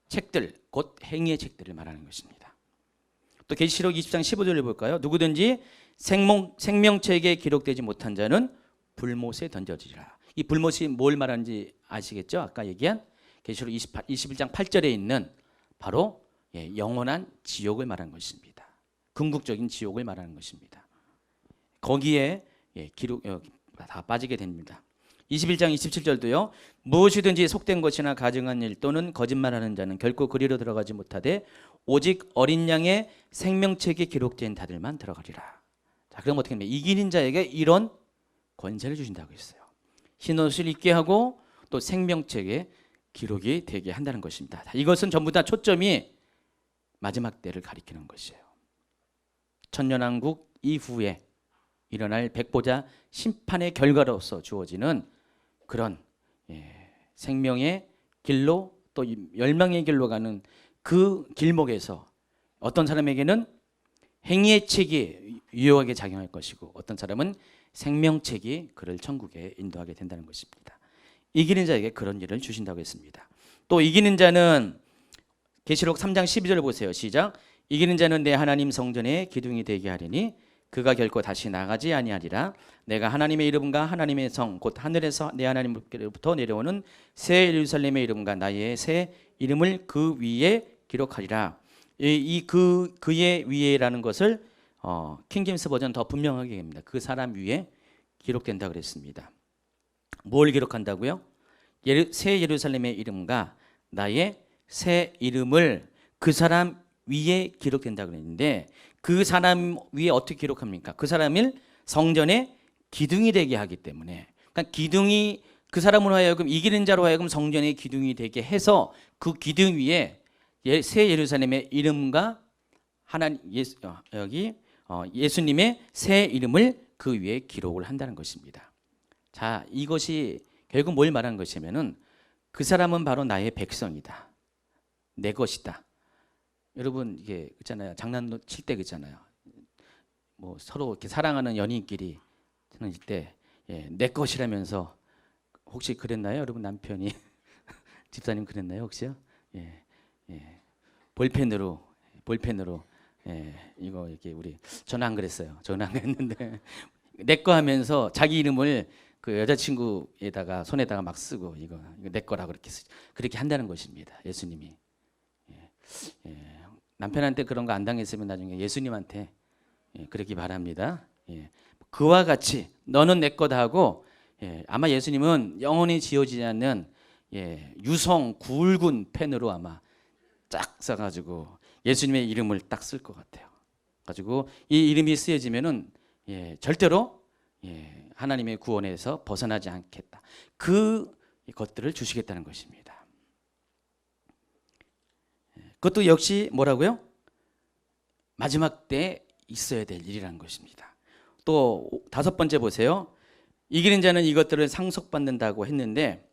책들, 곧 행위의 책들을 말하는 것입니다. 또 계시록 20장 15절을 볼까요? 누구든지 생명책에 기록되지 못한 자는 불못에 던져지리라. 이 불못이 뭘 말하는지 아시겠죠? 아까 얘기한 계시록 21장 8절에 있는 바로 영원한 지옥을 말하는 것입니다. 궁극적인 지옥을 말하는 것입니다. 거기에 기록 다 빠지게 됩니다. 21장 27절도요. 무엇이든지 속된 것이나 가증한 일 또는 거짓말하는 자는 결코 그리로 들어가지 못하되 오직 어린 양의 생명책에 기록된 자들만 들어가리라. 자, 그럼 어떻게 됩니까? 이기는 자에게 이런 권세를 주신다고 했어요. 흰옷을 입게 하고 또 생명책에 기록이 되게 한다는 것입니다. 이것은 전부 다 초점이 마지막 때를 가리키는 것이에요. 천년왕국 이후에 일어날 백보자 심판의 결과로서 주어지는 그런 생명의 길로 또 멸망의 길로 가는 그 길목에서 어떤 사람에게는 행위의 책이 유효하게 작용할 것이고 어떤 사람은 생명책이 그를 천국에 인도하게 된다는 것입니다. 이기는 자에게 그런 일을 주신다고 했습니다. 또 이기는 자는 계시록 3장 12절 보세요. 시작. 이기는 자는 내 하나님 성전에 기둥이 되게 하리니 그가 결코 다시 나가지 아니하리라. 내가 하나님의 이름과 하나님의 성 곧 하늘에서 내 하나님께로부터 내려오는 새 예루살렘의 이름과 나의 새 이름을 그 위에 기록하리라. 그의 위에라는 것을 킹제임스 버전 더 분명하게 합니다. 그 사람 위에 기록된다 그랬습니다. 뭘 기록한다고요? 새 예루살렘의 이름과 나의 새 이름을 그 사람 위에 기록된다 그랬는데 그 사람 위에 어떻게 기록합니까? 그 사람을 성전의 기둥이 되게 하기 때문에 그러니까 기둥이 그 사람으로 하여금 이기는 자로 하여금 성전의 기둥이 되게 해서 그 기둥 위에 새 예루살렘의 이름과 예수님의 새 이름을 그 위에 기록을 한다는 것입니다. 자, 이것이 결국 뭘 말하는 것이냐면은 그 사람은 바로 나의 백성이다. 내 것이다. 여러분 이게 있잖아요. 장난 칠 때 있잖아요. 뭐 서로 이렇게 사랑하는 연인끼리 장난칠 때 내 것이라면서 혹시 그랬나요? 여러분 남편이 집사님 그랬나요? 혹시요? 볼펜으로 이거 이렇게 우리 저는 안 그랬어요. 저는 안 그랬는데 내 거 하면서 자기 이름을 그 여자친구에다가 손에다가 막 쓰고 이거 내 거라 그렇게 한다는 것입니다. 예수님이 남편한테 그런 거 안 당했으면 나중에 예수님한테 그러기 바랍니다. 그와 같이 너는 내 거다 하고 아마 예수님은 영원히 지워지지 않는 유성 굵은 펜으로 아마 쫙 써가지고 예수님의 이름을 딱 쓸 것 같아요. 가지고 이 이름이 쓰여지면은 절대로 하나님의 구원에서 벗어나지 않겠다. 그 것들을 주시겠다는 것입니다. 그것도 역시 뭐라고요? 마지막 때 있어야 될 일이라는 것입니다. 또 5번째 보세요. 이기는 자는 이것들을 상속받는다고 했는데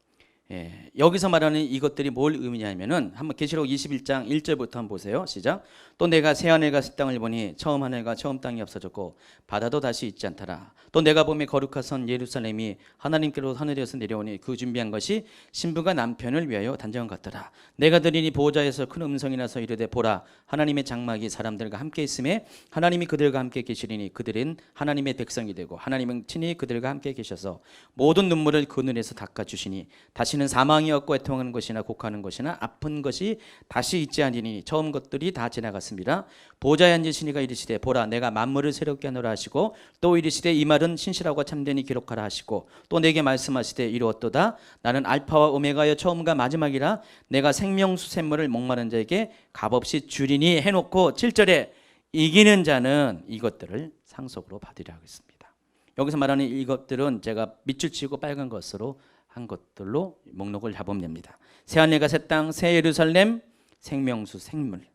여기서 말하는 이것들이 뭘 의미냐면은 한번 계시록 21장 1절부터 한번 보세요. 시작. 또 내가 새 하늘과 새 땅을 보니 처음 하늘과 처음 땅이 없어졌고 바다도 다시 있지 않더라. 또 내가 보니 거룩하선 예루살렘이 하나님께로 하늘에서 내려오니 그 준비한 것이 신부가 남편을 위하여 단장한 것 같더라. 내가 들으니 보호자에서 큰 음성이 나서 이르되 보라 하나님의 장막이 사람들과 함께 있음에 하나님이 그들과 함께 계시리니 그들은 하나님의 백성이 되고 하나님은 친히 그들과 함께 계셔서 모든 눈물을 그 눈에서 닦아주시니 다시는 사망이 없고 애통하는 것이나 곡하는 것이나 아픈 것이 다시 있지 아니니 처음 것들이 다 지나갔습니다. 보좌에 앉으신 이가 이르시되 보라 내가 만물을 새롭게 하노라 하시고 또 이르시되 이 말은 신실하고 참되니 기록하라 하시고 또 내게 말씀하시되 이루었도다 나는 알파와 오메가여 처음과 마지막이라 내가 생명수 샘물을 목마른 자에게 값없이 주리니 해놓고 7절에 이기는 자는 이것들을 상속으로 받으리라 하겠습니다. 여기서 말하는 이것들은 제가 밑줄 치고 빨간 것으로 한 것들로 목록을 잡으면 됩니다. 새 하늘과 새 땅, 새 예루살렘, 생명수, 생물.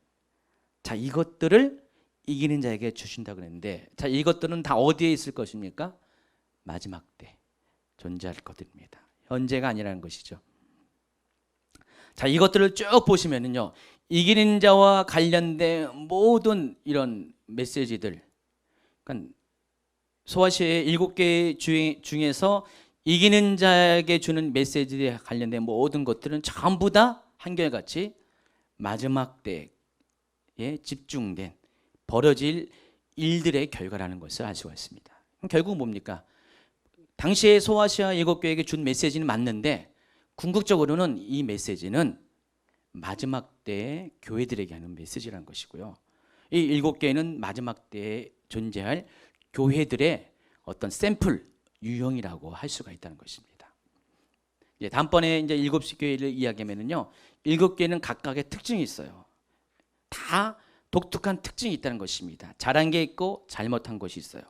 자, 이것들을 이기는 자에게 주신다 그랬는데, 자, 이것들은 다 어디에 있을 것입니까? 마지막 때 존재할 것들입니다. 현재가 아니라는 것이죠. 자, 이것들을 쭉 보시면은요, 이기는 자와 관련된 모든 이런 메시지들, 그러니까 소아시아의 7개 중에서 이기는 자에게 주는 메시지에 관련된 모든 것들은 전부 다 한결같이 마지막 때에 집중된 벌어질 일들의 결과라는 것을 알 수가 있습니다. 결국 뭡니까? 당시에 소아시아 7교회에게 준 메시지는 맞는데 궁극적으로는 이 메시지는 마지막 때의 교회들에게 하는 메시지라는 것이고요. 이 7개는 마지막 때에 존재할 교회들의 어떤 샘플 유형이라고 할 수가 있다는 것입니다. 다음번에 이제 7시 교회를 이야기하면은요, 7개는 각각의 특징이 있어요. 다 독특한 특징이 있다는 것입니다. 잘한 게 있고 잘못한 것이 있어요.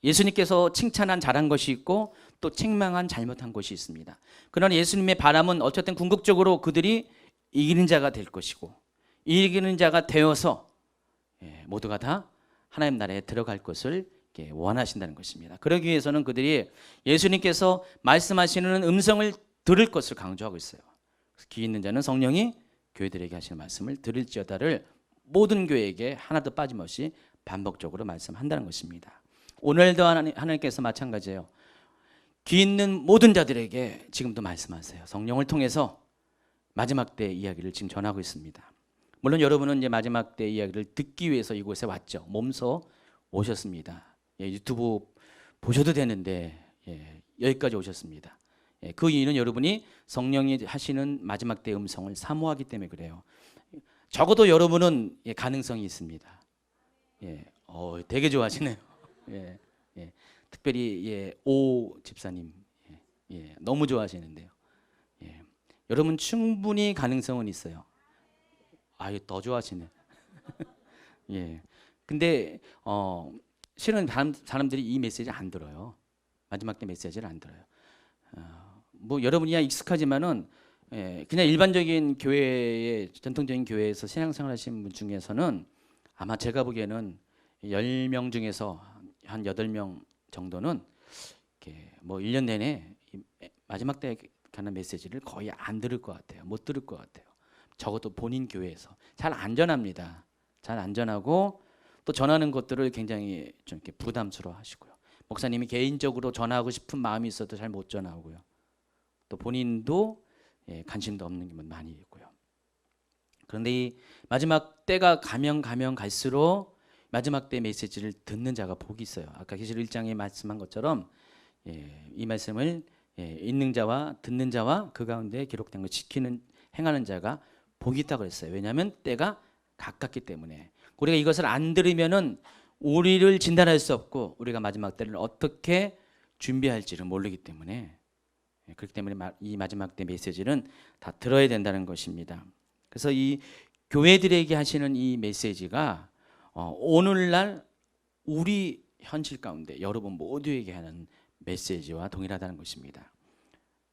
예수님께서 칭찬한 잘한 것이 있고 또 책망한 잘못한 것이 있습니다. 그러나 예수님의 바람은 어쨌든 궁극적으로 그들이 이기는 자가 될 것이고 이기는 자가 되어서 모두가 다 하나님 나라에 들어갈 것을 원하신다는 것입니다. 그러기 위해서는 그들이 예수님께서 말씀하시는 음성을 들을 것을 강조하고 있어요. 귀 있는 자는 성령이 교회들에게 하시는 말씀을 들을지어다를 모든 교회에게 하나도 빠짐없이 반복적으로 말씀한다는 것입니다. 오늘도 하나님께서 마찬가지예요. 귀 있는 모든 자들에게 지금도 말씀하세요. 성령을 통해서 마지막 때 이야기를 지금 전하고 있습니다. 물론 여러분은 이제 마지막 때 이야기를 듣기 위해서 이곳에 왔죠. 몸소 오셨습니다. 유튜브 보셔도 되는데 여기까지 오셨습니다. 그 이유는 여러분이 성령이 하시는 마지막 때 음성을 사모하기 때문에 그래요. 적어도 여러분은 가능성이 있습니다. 되게 좋아하시네요. 특별히 오 집사님 너무 좋아하시는데요. 여러분 충분히 가능성은 있어요. 더 좋아하시네. 근데 실은 사람들이 이 메시지를 안 들어요. 마지막 때 메시지를 안 들어요. 뭐 여러분이야 익숙하지만은 그냥 일반적인 교회의 전통적인 교회에서 신앙생활 하시는 분 중에서는 아마 제가 보기에는 10명 중에서 한 8명 정도는 뭐 1년 내내 마지막 때 가는 메시지를 거의 안 들을 것 같아요. 못 들을 것 같아요. 적어도 본인 교회에서 잘 안 전합니다. 잘 안 전하고 또 전하는 것들을 굉장히 좀 이렇게 부담스러워 하시고요. 목사님이 개인적으로 전하고 싶은 마음이 있어도 잘 못 전하고요. 또 본인도 관심도 없는 게 많이 있고요. 그런데 이 마지막 때가 가면 갈수록 마지막 때 메시지를 듣는 자가 복이 있어요. 아까 계시록 1장에 말씀한 것처럼 이 말씀을 읽는 자와 듣는 자와 그 가운데 기록된 걸 지키는 행하는 자가 복이 있다고 그랬어요. 왜냐하면 때가 가깝기 때문에. 우리가 이것을 안 들으면은 우리를 진단할 수 없고 우리가 마지막 때를 어떻게 준비할지를 모르기 때문에 그렇기 때문에 이 마지막 때 메시지는 다 들어야 된다는 것입니다. 그래서 이 교회들에게 하시는 이 메시지가 오늘날 우리 현실 가운데 여러분 모두에게 하는 메시지와 동일하다는 것입니다.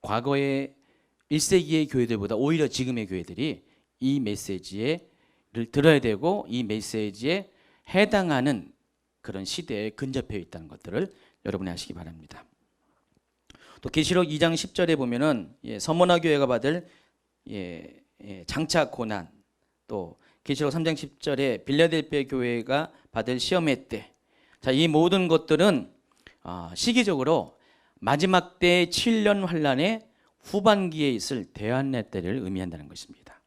과거의 1세기의 교회들보다 오히려 지금의 교회들이 이 메시지를 들어야 되고 이 메시지에 해당하는 그런 시대에 근접해 있다는 것들을 여러분이 아시기 바랍니다. 또 계시록 2장 10절에 보면은 서머나 교회가 받을 장차 고난, 또 계시록 3장 10절에 빌라델피아 교회가 받을 시험의 때, 자, 이 모든 것들은 시기적으로 마지막 때 7년 환란의 후반기에 있을 대환란 때를 의미한다는 것입니다.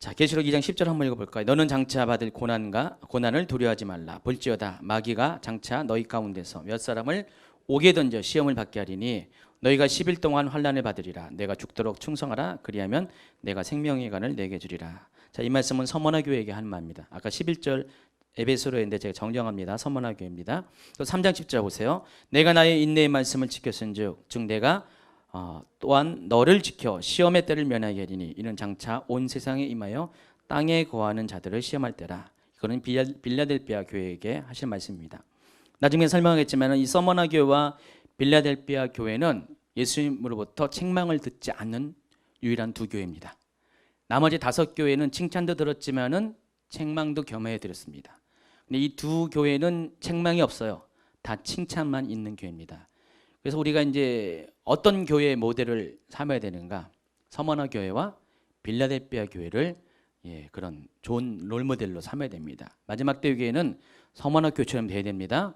자, 계시록 2장 10절 한번 읽어볼까요? 너는 장차 받을 고난을 두려워하지 말라. 볼지어다 마귀가 장차 너희 가운데서 몇 사람을 옥에 던져 시험을 받게 하리니 너희가 10일 동안 환난을 받으리라. 내가 죽도록 충성하라. 그리하면 내가 생명의 간을 내게 주리라. 자, 이 말씀은 서머나 교회에게 하는 말입니다. 아까 11절 에베소서인데 제가 정정합니다. 서머나 교회입니다. 또 3장 10절 보세요. 내가 나의 인내의 말씀을 지켰은즉 즉 내가 또한 너를 지켜 시험의 때를 면하게 하리니 이는 장차 온 세상에 임하여 땅에 거하는 자들을 시험할 때라. 이거는 빌라델피아 교회에게 하실 말씀입니다. 나중에 설명하겠지만 이 서머나 교회와 빌라델피아 교회는 예수님으로부터 책망을 듣지 않는 유일한 두 교회입니다. 나머지 5교회는 칭찬도 들었지만은 책망도 겸해 들었습니다. 근데 이 두 교회는 책망이 없어요. 다 칭찬만 있는 교회입니다. 그래서 우리가 이제 어떤 교회의 모델을 삼아야 되는가? 서머나 교회와 빌라델피아 교회를 그런 좋은 롤모델로 삼아야 됩니다. 마지막 때 교회는 서머나 교회처럼 돼야 됩니다.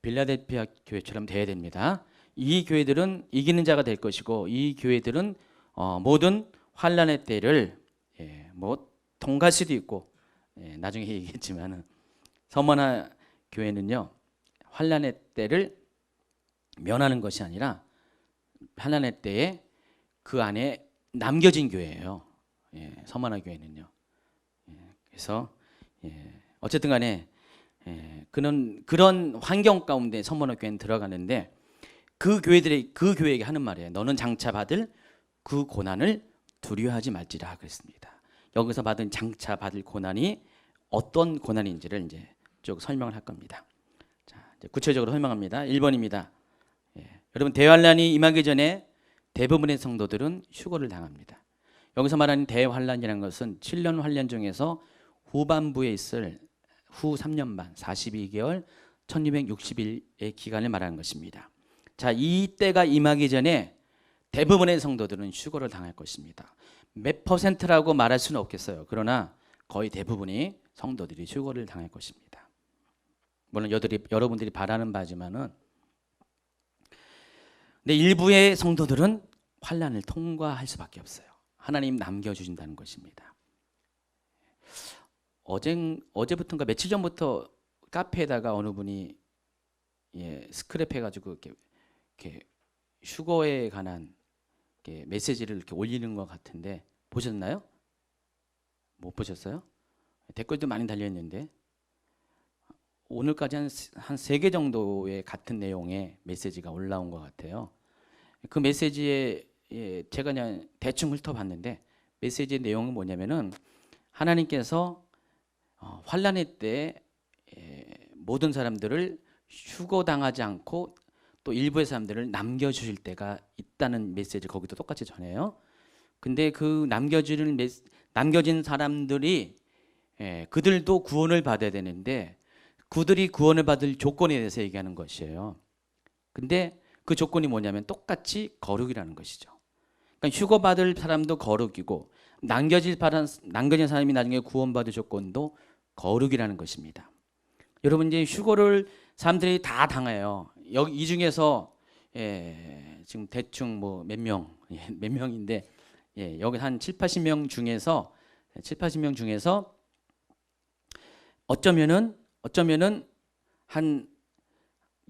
빌라델피아 교회처럼 돼야 됩니다. 이 교회들은 이기는 자가 될 것이고 이 교회들은 모든 환란의 때를 뭐 통과할 수도 있고 나중에 얘기했지만은 서머나 교회는요 환란의 때를 면하는 것이 아니라 환난의 때에 그 안에 남겨진 교회예요. 서머나 교회는요. 그래서 어쨌든 간에 그런 환경 가운데 서머나 교회는 들어가는데 그 교회에게 하는 말이에요. 너는 장차 받을 그 고난을 두려워하지 말지라 그랬습니다. 여기서 받은 장차 받을 고난이 어떤 고난인지를 이제 쭉 설명을 할 겁니다. 자, 이제 구체적으로 설명합니다. 1번입니다. 여러분 대환란이 임하기 전에 대부분의 성도들은 휴거를 당합니다. 여기서 말하는 대환란이라는 것은 7년 환란 중에서 후반부에 있을 후 3년 반 42개월 1260일의 기간을 말하는 것입니다. 자, 이 때가 임하기 전에 대부분의 성도들은 휴거를 당할 것입니다. 몇 퍼센트라고 말할 수는 없겠어요. 그러나 거의 대부분이 성도들이 휴거를 당할 것입니다. 물론 여러분들이 바라는 바지만은 근데 일부의 성도들은 환란을 통과할 수밖에 없어요. 하나님 남겨주신다는 것입니다. 어제부터인가 며칠 전부터 카페에다가 어느 분이 스크랩해가지고 이렇게 휴거에 관한 메시지를 이렇게 올리는 것 같은데 보셨나요? 못 보셨어요? 댓글도 많이 달려있는데 오늘까지 한 3개 정도의 같은 내용의 메시지가 올라온 것 같아요. 그 메시지에 제가 그냥 대충 훑어봤는데 메시지의 내용은 뭐냐면은 하나님께서 환란의 때 모든 사람들을 휴거당하지 않고 또 일부의 사람들을 남겨주실 때가 있다는 메시지를 거기도 똑같이 전해요. 근데 그 남겨진 사람들이 그들도 구원을 받아야 되는데 그들이 구원을 받을 조건에 대해서 얘기하는 것이에요. 근데 그 조건이 뭐냐면 똑같이 거룩이라는 것이죠. 그러니까 휴거받을 사람도 거룩이고 남겨진 사람이 나중에 구원받을 조건도 거룩이라는 것입니다. 여러분 이제 휴거를 사람들이 다 당해요. 여기 이 중에서 지금 대충 뭐 몇 명인데 여기 한 7, 80명 중에서 어쩌면은 한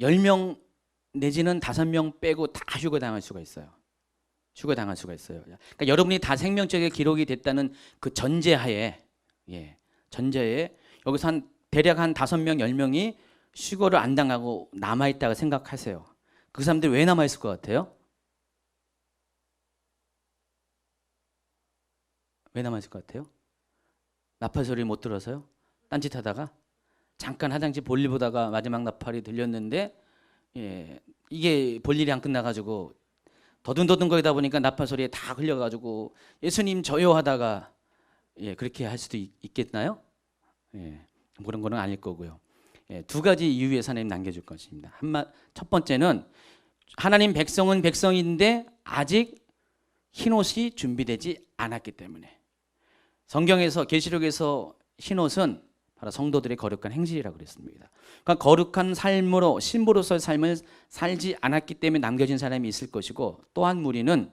10명 내지는 5명 빼고 다 휴거당할 수가 있어요. 그러니까 여러분이 다 생명적인 기록이 됐다는 그 전제하에 여기서 대략 한 5명, 10명이 휴거를 안 당하고 남아있다고 생각하세요. 그 사람들이 왜 남아있을 것 같아요? 왜 남아있을 것 같아요? 나팔 소리 못 들어서요? 딴짓하다가? 잠깐 화장실 볼일 보다가 마지막 나팔이 들렸는데 이게 볼일이 안 끝나가지고 더듬더듬 거리다 보니까 나팔 소리에 다 흘려가지고 예수님 저요 하다가 그렇게 할 수도 있겠나요? 그런 거는 아닐 거고요. 두 가지 이유에서 하나님 남겨줄 것입니다. 첫 번째는 하나님 백성은 백성인데 아직 흰옷이 준비되지 않았기 때문에. 성경에서 계시록에서 흰옷은 바로 성도들의 거룩한 행실이라고 그랬습니다. 그러니까 거룩한 삶으로 신부로서의 삶을 살지 않았기 때문에 남겨진 사람이 있을 것이고, 또한 무리는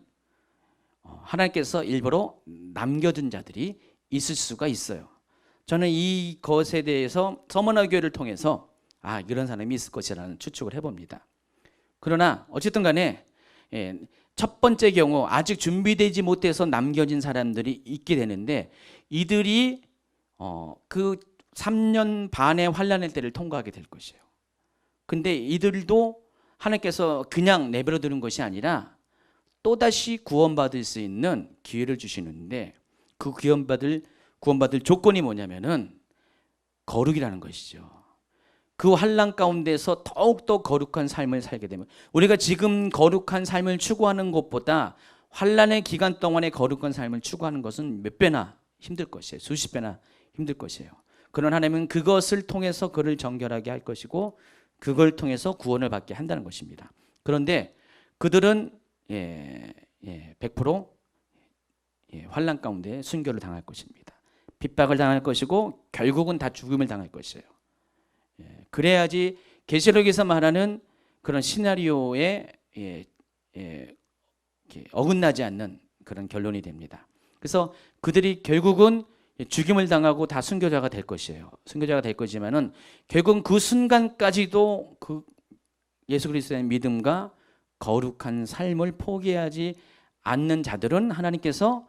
하나님께서 일부러 남겨둔 자들이 있을 수가 있어요. 저는 이것에 대해서 서머나 교회를 통해서 이런 사람이 있을 것이라는 추측을 해봅니다. 그러나 어쨌든 간에 첫 번째 경우 아직 준비되지 못해서 남겨진 사람들이 있게 되는데, 이들이 그 3년 반의 환난의 때를 통과하게 될 것이에요. 근데 이들도 하나님께서 그냥 내버려 두는 것이 아니라 또다시 구원받을 수 있는 기회를 주시는데, 그 구원받을 조건이 뭐냐면은 거룩이라는 것이죠. 그 환난 가운데서 더욱더 거룩한 삶을 살게 되면, 우리가 지금 거룩한 삶을 추구하는 것보다 환난의 기간 동안의 거룩한 삶을 추구하는 것은 몇 배나 힘들 것이에요. 수십 배나 힘들 것이에요. 그러나 하나님은 그것을 통해서 그를 정결하게 할 것이고, 그걸 통해서 구원을 받게 한다는 것입니다. 그런데 그들은 100% 환난 가운데 순교를 당할 것입니다. 핍박을 당할 것이고 결국은 다 죽음을 당할 것이에요. 그래야지 계시록에서 말하는 그런 시나리오에 어긋나지 않는 그런 결론이 됩니다. 그래서 그들이 결국은 죽임을 당하고 다 순교자가 될 것이에요. 순교자가 될 거지만은 결국은 그 순간까지도 그 예수 그리스도의 믿음과 거룩한 삶을 포기하지 않는 자들은 하나님께서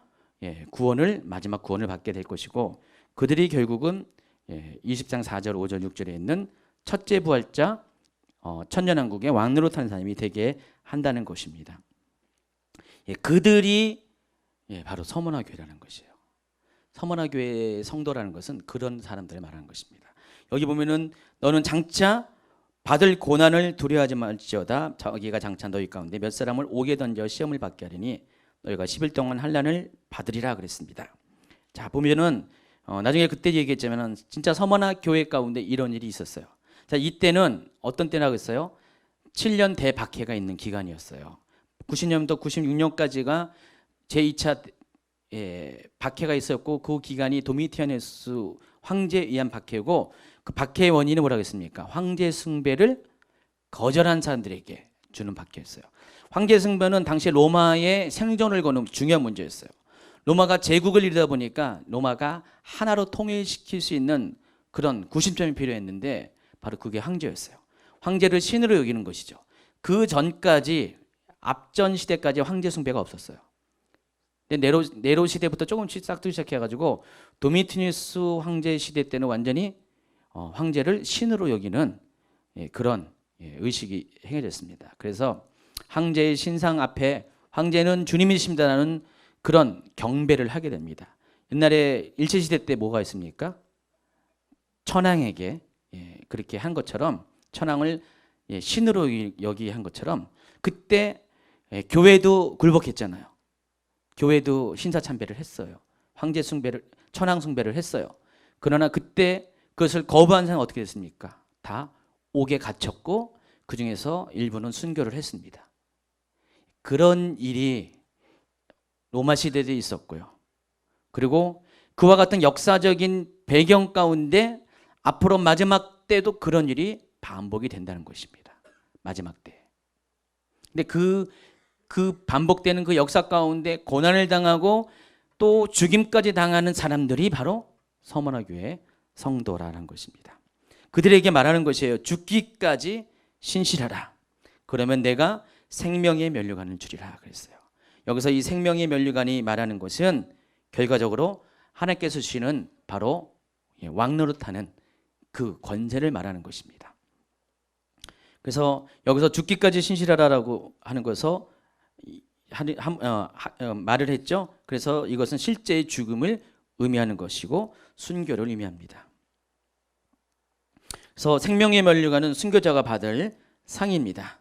마지막 구원을 받게 될 것이고, 그들이 결국은 20장 4절 5절 6절에 있는 첫째 부활자 천년왕국의 왕노릇하는 사람이 되게 한다는 것입니다. 그들이 바로 서머나 교회라는 것이에요. 서머나 교회의 성도라는 것은 그런 사람들을 말하는 것입니다. 여기 보면은 너는 장차 받을 고난을 두려워하지 말지어다. 자기가 장차 너희 가운데 몇 사람을 옥에 던져 시험을 받게 하리니 너희가 10일 동안 환난을 받으리라 그랬습니다. 자, 보면은 나중에 그때 얘기했지만은 진짜 서머나 교회 가운데 이런 일이 있었어요. 자, 이때는 어떤 때라고 했어요? 7년 대박해가 있는 기간이었어요. 90년부터 96년까지가 제2차 박해가 있었고, 그 기간이 도미티아누스 황제에 의한 박해고, 그 박해의 원인은 뭐라고 했습니까? 황제 숭배를 거절한 사람들에게 주는 박해였어요. 황제 숭배는 당시 로마의 생존을 거는 중요한 문제였어요. 로마가 제국을 이루다 보니까 로마가 하나로 통일시킬 수 있는 그런 구심점이 필요했는데, 바로 그게 황제였어요. 황제를 신으로 여기는 것이죠. 그 전까지, 앞전 시대까지 황제 숭배가 없었어요. 네로 시대부터 조금씩 싹트기 시작해가지고 도미티누스 황제 시대 때는 완전히 황제를 신으로 여기는 그런 의식이 행해졌습니다. 그래서 황제의 신상 앞에 황제는 주님이십니다라는 그런 경배를 하게 됩니다. 옛날에 일제시대 때 뭐가 있습니까? 천황에게 그렇게 한 것처럼, 천황을 신으로 여기 한 것처럼, 그때 교회도 굴복했잖아요. 교회도 신사참배를 했어요. 황제 숭배를, 천황 숭배를 했어요. 그러나 그때 그것을 거부한 사람은 어떻게 됐습니까? 다 옥에 갇혔고, 그 중에서 일부는 순교를 했습니다. 그런 일이 로마 시대도 있었고요. 그리고 그와 같은 역사적인 배경 가운데 앞으로 마지막 때도 그런 일이 반복이 된다는 것입니다. 마지막 때. 근데 그 반복되는 그 역사 가운데 고난을 당하고 또 죽임까지 당하는 사람들이 바로 서머나 교회 성도라는 것입니다. 그들에게 말하는 것이에요. 죽기까지 신실하라. 그러면 내가 생명의 면류관을 주리라 그랬어요. 여기서 이 생명의 면류관이 말하는 것은 결과적으로 하나님께서 주시는 바로 왕노릇하는 그 권세를 말하는 것입니다. 그래서 여기서 죽기까지 신실하라라고 하는 것서 말을 했죠. 그래서 이것은 실제의 죽음을 의미하는 것이고 순교를 의미합니다. 그래서 생명의 면류관은 순교자가 받을 상입니다.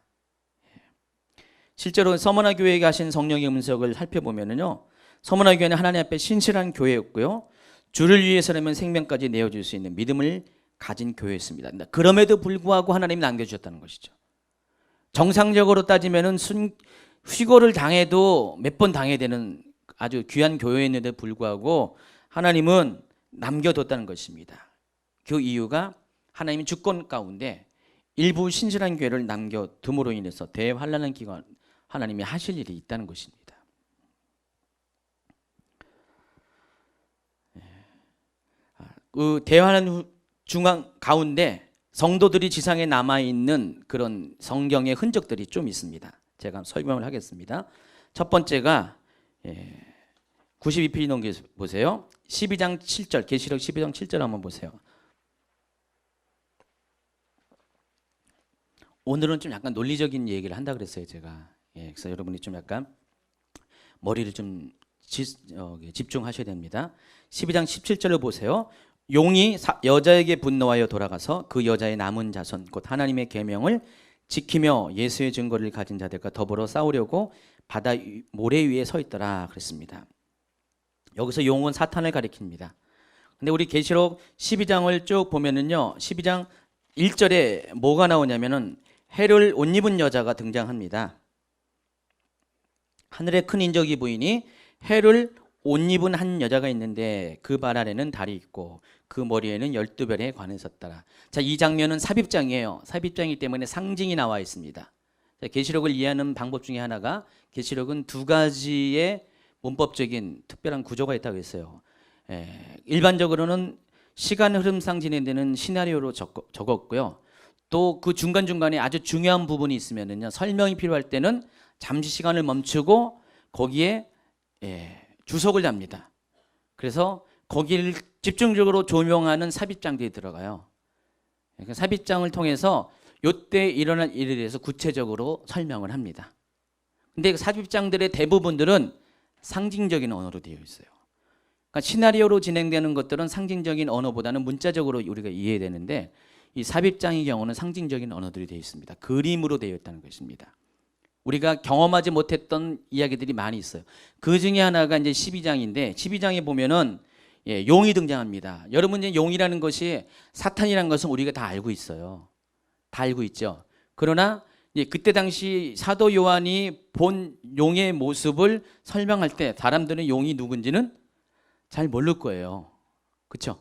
실제로 서머나 교회에 가신 성령의 음성을 살펴보면요, 서머나 교회는 하나님 앞에 신실한 교회였고요, 주를 위해서라면 생명까지 내어줄 수 있는 믿음을 가진 교회였습니다. 그럼에도 불구하고 하나님이 남겨주셨다는 것이죠. 정상적으로 따지면은 휘고를 당해도 몇 번 당해야 되는 아주 귀한 교회였는데 불구하고 하나님은 남겨뒀다는 것입니다. 그 이유가 하나님의 주권 가운데 일부 신실한 교회를 남겨둠으로 인해서 대환란한 기간 하나님이 하실 일이 있다는 것입니다. 그 대환란 중앙 가운데 성도들이 지상에 남아있는 그런 성경의 흔적들이 좀 있습니다. 제가 설명을 하겠습니다. 첫 번째가 92페이지 넘겨 보세요. 12장 7절, 계시록 12장 7절 한번 보세요. 오늘은 좀 약간 논리적인 얘기를 한다 그랬어요, 제가. 그래서 여러분이 좀 약간 머리를 좀 집중하셔야 됩니다. 12장 17절을 보세요. 용이 여자에게 분노하여 돌아가서 그 여자의 남은 자손 곧 하나님의 계명을 지키며 예수의 증거를 가진 자들과 더불어 싸우려고 바다 모래 위에 서 있더라 그랬습니다. 여기서 용은 사탄을 가리킵니다. 근데 우리 계시록 12장을 쭉 보면은요, 12장 1절에 뭐가 나오냐면은 해를 옷 입은 여자가 등장합니다. 하늘의 큰 인적이 보이니 해를 옷 입은 한 여자가 있는데 그 발 아래는 달이 있고 그 머리에는 12별의 관을 섰더라. 자, 이 장면은 삽입장이에요. 삽입장이기 때문에 상징이 나와 있습니다. 계시록을 이해하는 방법 중에 하나가 계시록은 두 가지의 문법적인 특별한 구조가 있다고 했어요. 일반적으로는 시간 흐름상 진행되는 시나리오로 적었고요. 또 그 중간중간에 아주 중요한 부분이 있으면은요, 설명이 필요할 때는 잠시 시간을 멈추고 거기에 주석을 답니다. 그래서 거기를 집중적으로 조명하는 삽입장들이 들어가요. 그러니까 삽입장을 통해서 이때 일어난 일에 대해서 구체적으로 설명을 합니다. 근데 그 삽입장들의 대부분들은 상징적인 언어로 되어 있어요. 그러니까 시나리오로 진행되는 것들은 상징적인 언어보다는 문자적으로 우리가 이해해야 되는데 이 삽입장의 경우는 상징적인 언어들이 되어 있습니다. 그림으로 되어 있다는 것입니다. 우리가 경험하지 못했던 이야기들이 많이 있어요. 그 중에 하나가 이제 12장인데 12장에 보면은 용이 등장합니다. 여러분, 이제 용이라는 것이 사탄이라는 것은 우리가 다 알고 있어요. 다 알고 있죠. 그러나 그때 당시 사도 요한이 본 용의 모습을 설명할 때 사람들은 용이 누군지는 잘 모를 거예요. 그렇죠?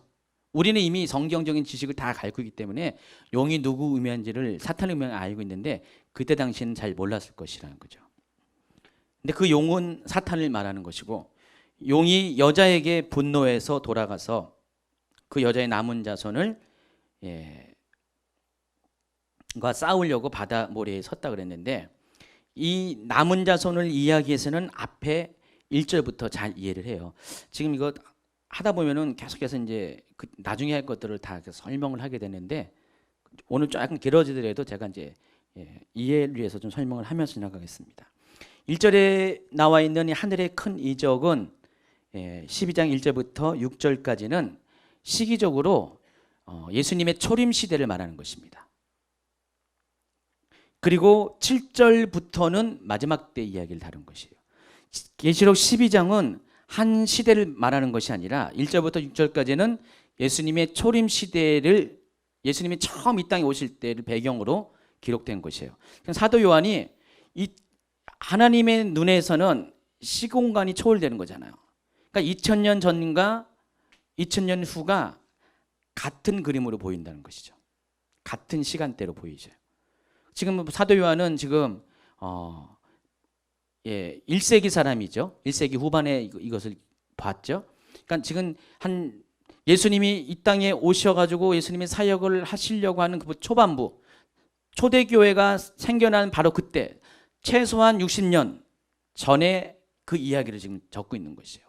우리는 이미 성경적인 지식을 다 갖고 있기 때문에 용이 누구 의미한지를 사탄의 의미를 알고 있는데 그때 당시에는 잘 몰랐을 것이라는 거죠. 근데 그 용은 사탄을 말하는 것이고 용이 여자에게 분노해서 돌아가서 그 여자의 남은 자손을 과 싸우려고 바다 모래에 섰다 그랬는데 이 남은 자손을 이야기해서는 앞에 1절부터 잘 이해를 해요. 지금 이거 하다 보면은 계속해서 이제 나중에 할 것들을 다 설명을 하게 되는데 오늘 조금 길어지더라도 제가 이제 이해를 위해서 좀 설명을 하면서 지나가겠습니다. 1절에 나와 있는 이 하늘의 큰 이적은 12장 1절부터 6절까지는 시기적으로 예수님의 초림 시대를 말하는 것입니다. 그리고 7절부터는 마지막 때 이야기를 다룬 것이에요. 계시록 12장은 한 시대를 말하는 것이 아니라 1절부터 6절까지는 예수님의 초림 시대를 예수님이 처음 이 땅에 오실 때를 배경으로 기록된 것이에요. 사도 요한이 이 하나님의 눈에서는 시공간이 초월되는 거잖아요. 그러니까 2000년 전과 2000년 후가 같은 그림으로 보인다는 것이죠. 같은 시간대로 보이죠. 지금 사도 요한은 지금 1세기 사람이죠. 1세기 후반에 이것을 봤죠. 그러니까 지금 한 예수님이 이 땅에 오셔가지고 예수님의 사역을 하시려고 하는 그 초반부, 초대교회가 생겨난 바로 그때 최소한 60년 전에 그 이야기를 지금 적고 있는 것이에요.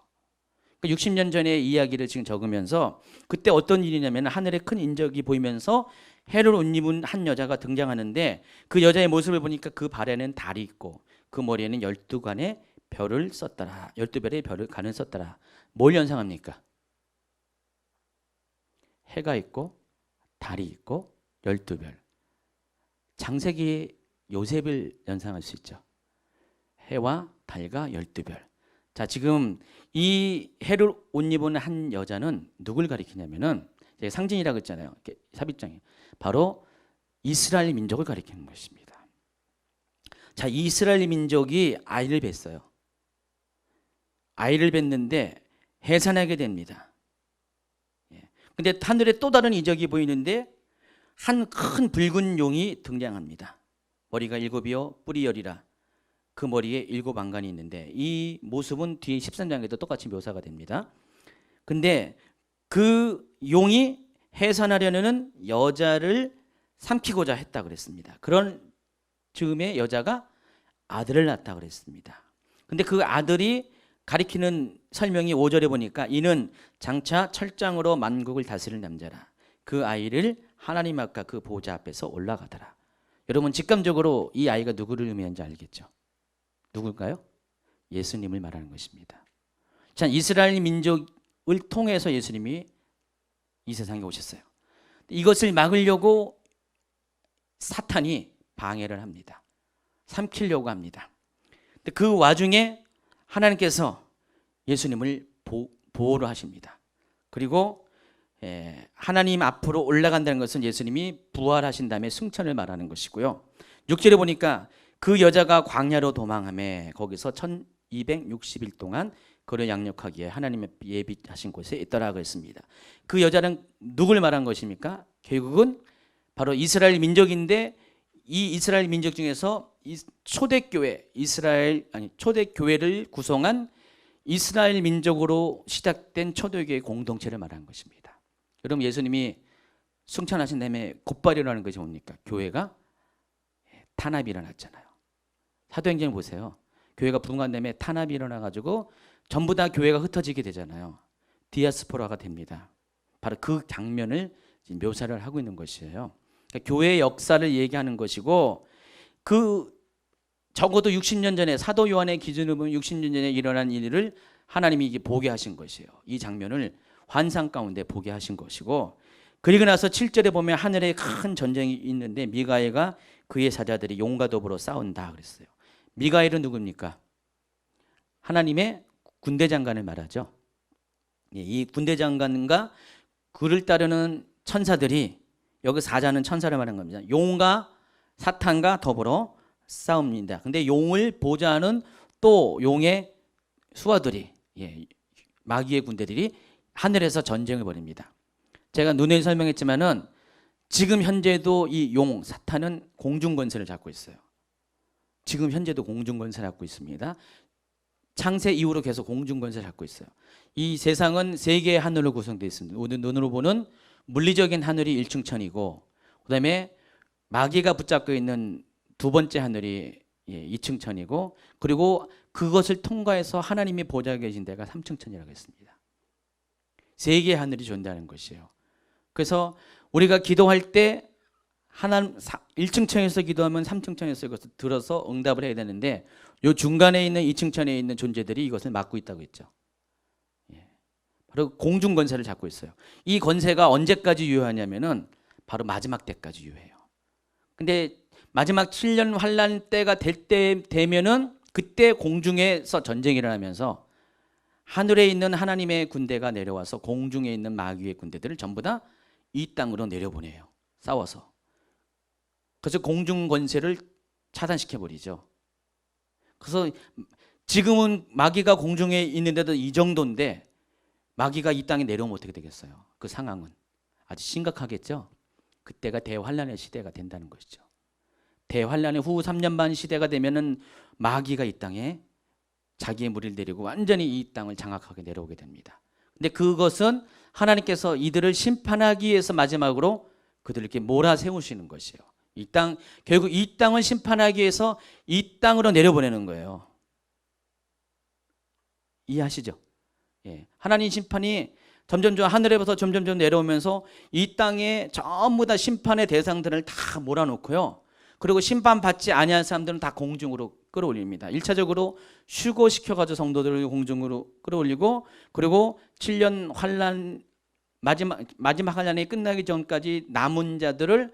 그러니까 60년 전의 이야기를 지금 적으면서 그때 어떤 일이냐면 하늘에 큰 인적이 보이면서 해를 옷 입은 한 여자가 등장하는데 그 여자의 모습을 보니까 그 발에는 달이 있고 그 머리에는 12관의 별을 썼더라. 12별의 별을 관을 썼더라. 뭘 연상합니까? 해가 있고 달이 있고 12별. 창세기 요셉을 연상할 수 있죠. 해와 달과 12별. 자, 지금 이 해를 옷 입은 한 여자는 누굴 가리키냐면은 상징이라고 했잖아요. 삽입장이 바로 이스라엘 민족을 가리키는 것입니다. 자, 이스라엘 민족이 아이를 뱄어요. 아이를 뱄는데 해산하게 됩니다. 근데 하늘에 또 다른 이적이 보이는데 한 큰 붉은 용이 등장합니다. 머리가 7이요 뿔이 10이라. 그 머리에 7 안간이 있는데 이 모습은 뒤에 13장에도 똑같이 묘사가 됩니다. 근데 그 용이 해산하려는 여자를 삼키고자 했다 그랬습니다. 그런 즈음에 여자가 아들을 낳았다 그랬습니다. 근데 그 아들이 가리키는 설명이 5절에 보니까 이는 장차 철장으로 만국을 다스릴 남자라. 그 아이를 하나님 앞과 그 보좌 앞에서 올라가더라. 여러분 직감적으로 이 아이가 누구를 의미하는지 알겠죠? 누굴까요? 예수님을 말하는 것입니다. 자, 이스라엘 민족을 통해서 예수님이 이 세상에 오셨어요. 이것을 막으려고 사탄이 방해를 합니다. 삼키려고 합니다. 그 와중에 하나님께서 예수님을 보호를 하십니다. 그리고 하나님 앞으로 올라간다는 것은 예수님이 부활하신 다음에 승천을 말하는 것이고요. 6절에 보니까 그 여자가 광야로 도망하며 거기서 1260일 동안 그를 양육하기에 하나님의 예비하신 곳에 있더라 그랬습니다. 그 여자는 누굴 말한 것입니까? 결국은 바로 이스라엘 민족인데 이 이스라엘 민족 중에서 초대교회 초대교회를 구성한 이스라엘 민족으로 시작된 초대교회 공동체를 말하는 것입니다. 여러분 예수님이 승천하신 다음에 곧바로 일어나는 것이 뭡니까? 교회가 탄압이 일어났잖아요. 사도행전 보세요. 교회가 부흥한 다음에 탄압이 일어나가지고 전부 다 교회가 흩어지게 되잖아요. 디아스포라가 됩니다. 바로 그 장면을 묘사를 하고 있는 것이에요. 그러니까 교회의 역사를 얘기하는 것이고 적어도 60년 전에 사도 요한의 기준으로 보면 60년 전에 일어난 일을 하나님이 이게 보게 하신 것이에요. 이 장면을 환상 가운데 보게 하신 것이고 그리고 나서 7절에 보면 하늘에 큰 전쟁이 있는데 미가엘과 그의 사자들이 용과 더불어 싸운다 그랬어요. 미가엘은 누굽니까? 하나님의 군대 장관을 말하죠. 이 군대 장관과 그를 따르는 천사들이 여기 사자는 천사를 말하는 겁니다. 용과 사탄과 더불어 싸웁니다. 근데 용을 보좌하는 또 용의 수하들이 마귀의 군대들이 하늘에서 전쟁을 벌입니다. 제가 눈에 설명했지만은 지금 현재도 이 용 사탄은 공중 권세를 잡고 있어요. 지금 현재도 공중 권세를 잡고 있습니다. 창세 이후로 계속 공중 권세를 잡고 있어요. 이 세상은 세 개의 하늘로 구성되어 있습니다. 우리 눈으로 보는 물리적인 하늘이 1층 천이고 그다음에 마귀가 붙잡고 있는 두 번째 하늘이 2층 천이고 그리고 그것을 통과해서 하나님이 보좌에 계신 데가 3층 천이라고 했습니다. 세 개의 하늘이 존재하는 것이에요. 그래서 우리가 기도할 때 하나님 1층 천에서 기도하면 3층 천에서 이것을 들어서 응답을 해야 되는데 이 중간에 있는 2층 천에 있는 존재들이 이것을 막고 있다고 했죠. 바로 공중 권세를 잡고 있어요. 이 권세가 언제까지 유효하냐면은 바로 마지막 때까지 유효해요. 근데 마지막 7년 환란 때가 되면은 그때 공중에서 전쟁이 일어나면서 하늘에 있는 하나님의 군대가 내려와서 공중에 있는 마귀의 군대들을 전부 다 이 땅으로 내려보내요. 싸워서. 그래서 공중 권세를 차단시켜 버리죠. 그래서 지금은 마귀가 공중에 있는데도 이 정도인데 마귀가 이 땅에 내려오면 어떻게 되겠어요? 그 상황은 아주 심각하겠죠. 그때가 대환란의 시대가 된다는 것이죠. 대환란의 후 3년 반 시대가 되면은 마귀가 이 땅에 자기의 무리를 데리고 완전히 이 땅을 장악하게 내려오게 됩니다. 근데 그것은 하나님께서 이들을 심판하기 위해서 마지막으로 그들을 이렇게 몰아세우시는 것이에요. 결국 이 땅을 심판하기 위해서 이 땅으로 내려보내는 거예요. 이해하시죠? 하나님 심판이 점점 하늘에부터 점점 내려오면서 이 땅에 전부 다 심판의 대상들을 다 몰아놓고요. 그리고 심판받지 아니한 사람들은 다 공중으로 끌어올립니다. 1차적으로 휴거시켜가지고 성도들을 공중으로 끌어올리고 그리고 7년 환란 마지막 환란이 끝나기 전까지 남은 자들을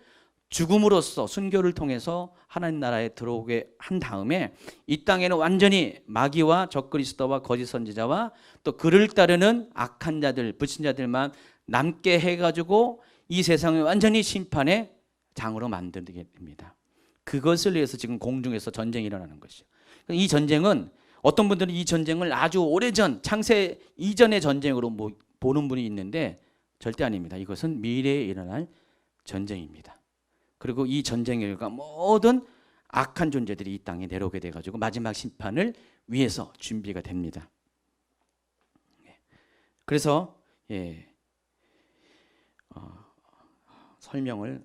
죽음으로써 순교를 통해서 하나님 나라에 들어오게 한 다음에 이 땅에는 완전히 마귀와 적그리스도와 거짓 선지자와 또 그를 따르는 악한 자들, 불신자들만 남게 해가지고 이 세상을 완전히 심판의 장으로 만들게 됩니다. 그것을 위해서 지금 공중에서 전쟁이 일어나는 것이죠. 이 전쟁은 어떤 분들은 이 전쟁을 아주 오래전 창세 이전의 전쟁으로 보는 분이 있는데 절대 아닙니다. 이것은 미래에 일어날 전쟁입니다. 그리고 이 전쟁의 결과 모든 악한 존재들이 이 땅에 내려오게 돼가지고 마지막 심판을 위해서 준비가 됩니다. 그래서 설명을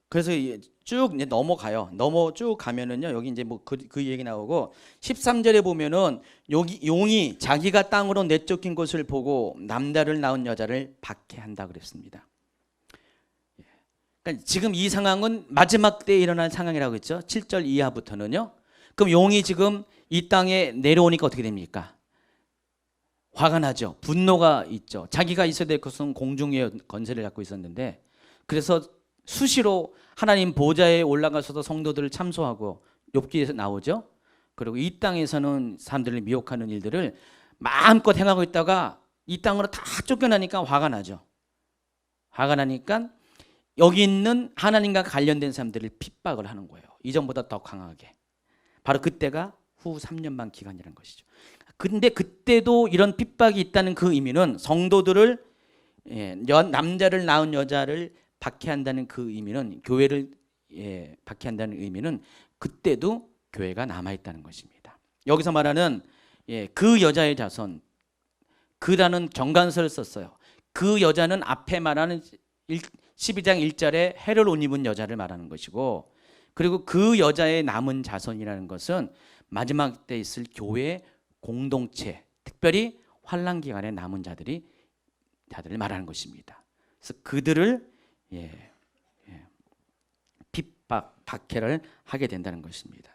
그래서 쭉 이제 넘어가요. 쭉 가면은요, 여기 이제 뭐 그 얘기 나오고 13절에 보면은 용이 자기가 땅으로 내쫓긴 것을 보고 남자를 낳은 여자를 박해한다 그랬습니다. 그러니까 지금 이 상황은 마지막 때에 일어날 상황이라고 했죠. 7절 이하부터는요. 그럼 용이 지금 이 땅에 내려오니까 어떻게 됩니까? 화가 나죠. 분노가 있죠. 자기가 있어야 될 것은 공중의 권세를 갖고 있었는데, 그래서 수시로 하나님 보좌에 올라가서도 성도들을 참소하고 욥기에서 나오죠. 그리고 이 땅에서는 사람들을 미혹하는 일들을 마음껏 행하고 있다가 이 땅으로 다 쫓겨나니까 화가 나죠. 화가 나니까 여기 있는 하나님과 관련된 사람들을 핍박을 하는 거예요. 이전보다 더 강하게. 바로 그때가 후 3년 반 기간이라는 것이죠. 근데 그때도 이런 핍박이 있다는 그 의미는 성도들을 남자를 낳은 여자를 박해한다는 그 의미는 교회를 박해한다는 의미는 그때도 교회가 남아있다는 것입니다. 여기서 말하는 그 여자의 자손, 그라는 정관서를 썼어요. 그 여자는 앞에 말하는 12장 1절에 해를 옷 입은 여자를 말하는 것이고, 그리고 그 여자의 남은 자손이라는 것은 마지막 때 있을 교회 공동체, 특별히 환난 기간에 남은 자들을 말하는 것입니다. 그래서 그들을 핍박, 박해를 하게 된다는 것입니다.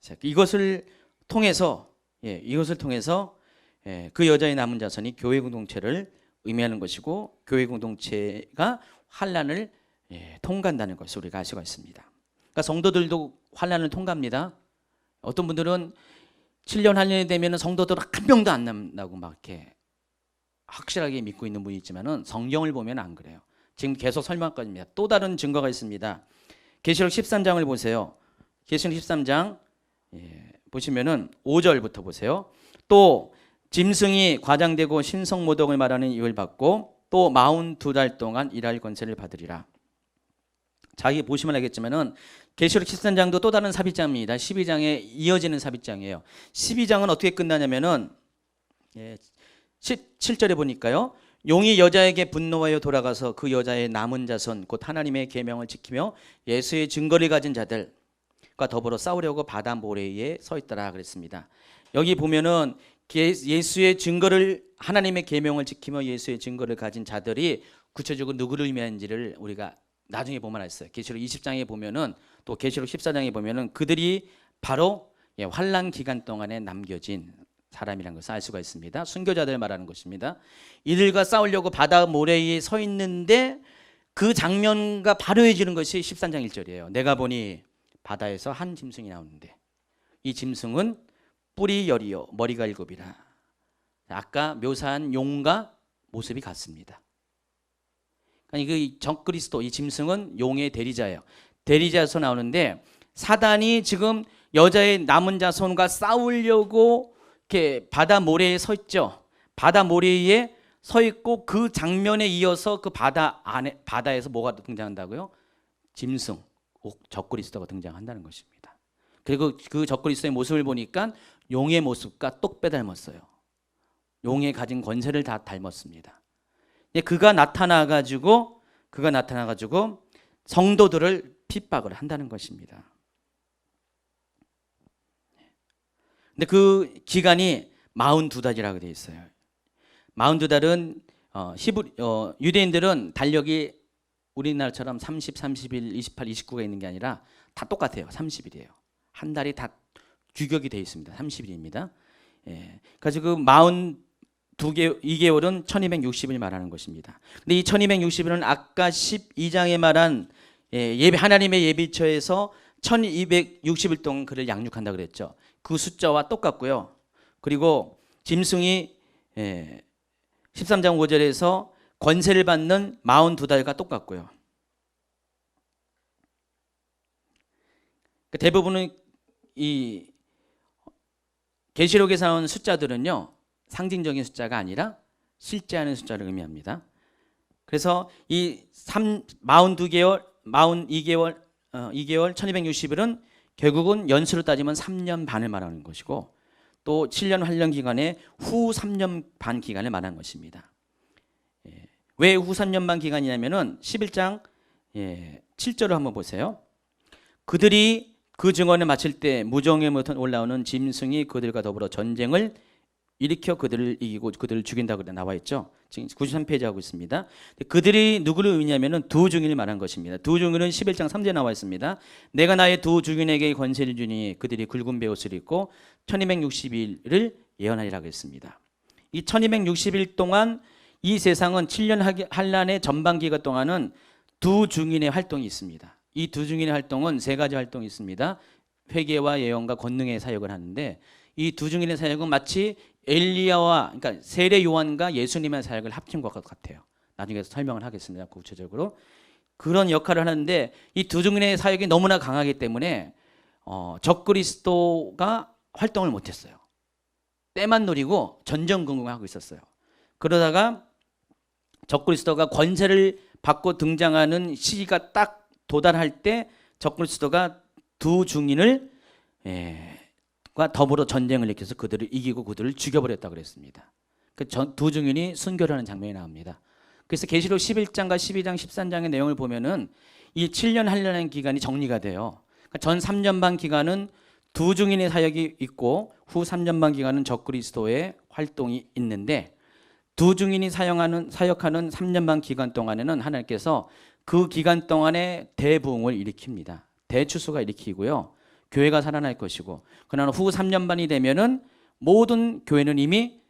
자, 이것을 통해서 그 여자의 남은 자손이 교회 공동체를 의미하는 것이고, 교회 공동체가 환난을 통과한다는 것을 우리가 알 수가 있습니다. 그러니까 성도들도 환난을 통과합니다. 어떤 분들은 7년 환년이 되면 성도들 한 명도 안 남는다고 막 이렇게 확실하게 믿고 있는 분이 있지만은 성경을 보면 안 그래요. 지금 계속 설명까지입니다. 또 다른 증거가 있습니다. 계시록 13장을 보세요. 계시록 13장 보시면은 5절부터 보세요. 또 짐승이 과장되고 신성모독을 말하는 이유를 받고 또 42달 동안 일할 권세를 받으리라. 자기 보시면 알겠지만은 계시록 13장도 또 다른 삽입장입니다. 12장에 이어지는 삽입장이에요. 12장은 어떻게 끝나냐면은 7절에 보니까요. 용이 여자에게 분노하여 돌아가서 그 여자의 남은 자손 곧 하나님의 계명을 지키며 예수의 증거를 가진 자들과 더불어 싸우려고 바다 모래에 서 있더라 그랬습니다. 여기 보면은 예수의 증거를, 하나님의 계명을 지키며 예수의 증거를 가진 자들이 구체적으로 누구를 의미하는지를 우리가 나중에 보면 알았어요. 계시록 20장에 보면은, 또 계시록 14장에 보면은 그들이 바로 환난 기간 동안에 남겨진 사람이라는 것을 알 수가 있습니다. 순교자들 말하는 것입니다. 이들과 싸우려고 바다 모래에 서 있는데 그 장면과 바로 이어지는 것이 13장 1절이에요. 내가 보니 바다에서 한 짐승이 나오는데 이 짐승은 뿔이 10이요 머리가 7이라. 아까 묘사한 용과 모습이 같습니다. 그러니까 이 적그리스도, 이 짐승은 용의 대리자예요. 대리자에서 나오는데 사단이 지금 여자의 남은 자손과 싸우려고 이렇게 바다 모래에 서 있죠. 바다 모래에 서 있고 그 장면에 이어서 그 바다에서 뭐가 등장한다고요? 짐승, 적그리스도가 등장한다는 것입니다. 그리고 그 적그리스도의 모습을 보니까 용의 모습과 똑 빼닮았어요. 용의 가진 권세를 다 닮았습니다. 그가 나타나가지고 성도들을 핍박을 한다는 것입니다. 근데 그 기간이 42달이라고 되어 있어요. 42달은 유대인들은 달력이 우리나라처럼 30, 31, 28, 29가 있는 게 아니라 다 똑같아요. 30일이에요. 한 달이 다 규격이 되어 있습니다. 30일입니다. 그래서 그 2개월은 1260일 말하는 것입니다. 근데 이 1260일은 아까 12장에 말한 하나님의 예비처에서 1260일 동안 그를 양육한다 그랬죠. 그 숫자와 똑같고요. 그리고 짐승이 13장 5절에서 권세를 받는 42달과 똑같고요. 대부분은 이 계시록에서 나온 숫자들은요, 상징적인 숫자가 아니라 실제하는 숫자를 의미합니다. 그래서 이 42개월, 1260일은 결국은 연수로 따지면 3년 반을 말하는 것이고, 또 7년 환령 기간에 후 3년 반 기간을 말하는 것입니다. 왜 후 3년 반 기간이냐면은 11장 7절을 한번 보세요. 그들이 그 증언을 마칠 때 무정에부터 올라오는 짐승이 그들과 더불어 전쟁을 일으켜 그들을 이기고 그들을 죽인다고 나와 있죠. 지금 93페이지 하고 있습니다. 그들이 누구를 의미하면은 두 증인을 말한 것입니다. 두 증인은 11장 3절에 나와 있습니다. 내가 나의 두 증인에게 권세를 주니 그들이 굵은 베옷을 입고 1260일을 예언하리라고 했습니다. 이 1260일 동안 이 세상은 7년 환란의 전반기가 동안은 두 증인의 활동이 있습니다. 이 두 증인의 활동은 세 가지 활동이 있습니다. 회개와 예언과 권능의 사역을 하는데, 이 두 증인의 사역은 마치 엘리야와, 그러니까 세례 요한과 예수님의 사역을 합친 것 같아요. 나중에 설명을 하겠습니다. 구체적으로 그런 역할을 하는데, 이 두 증인의 사역이 너무나 강하기 때문에 적그리스도가 활동을 못했어요. 때만 노리고 전전긍긍하고 있었어요. 그러다가 적그리스도가 권세를 받고 등장하는 시기가 딱 도달할 때 적그리스도가 두 증인을 과 더불어 전쟁을 일으켜서 그들을 이기고 그들을 죽여버렸다고 그랬습니다. 그 두 증인이 순교를 하는 장면이 나옵니다. 그래서 계시록 11장과 12장 13장의 내용을 보면은 이 7년 환란의 기간이 정리가 돼요. 그러니까 전 3년 반 기간은 두 증인의 사역이 있고 후 3년 반 기간은 적그리스도의 활동이 있는데, 두 증인이 사역하는 3년 반 기간 동안에는 하나님께서 그 기간 동안에 대부흥을 일으킵니다. 대추수가 일으키고요, 교회가 살아날 것이고, 그러나 후 3년 반이 되면은 모든 교회는 이미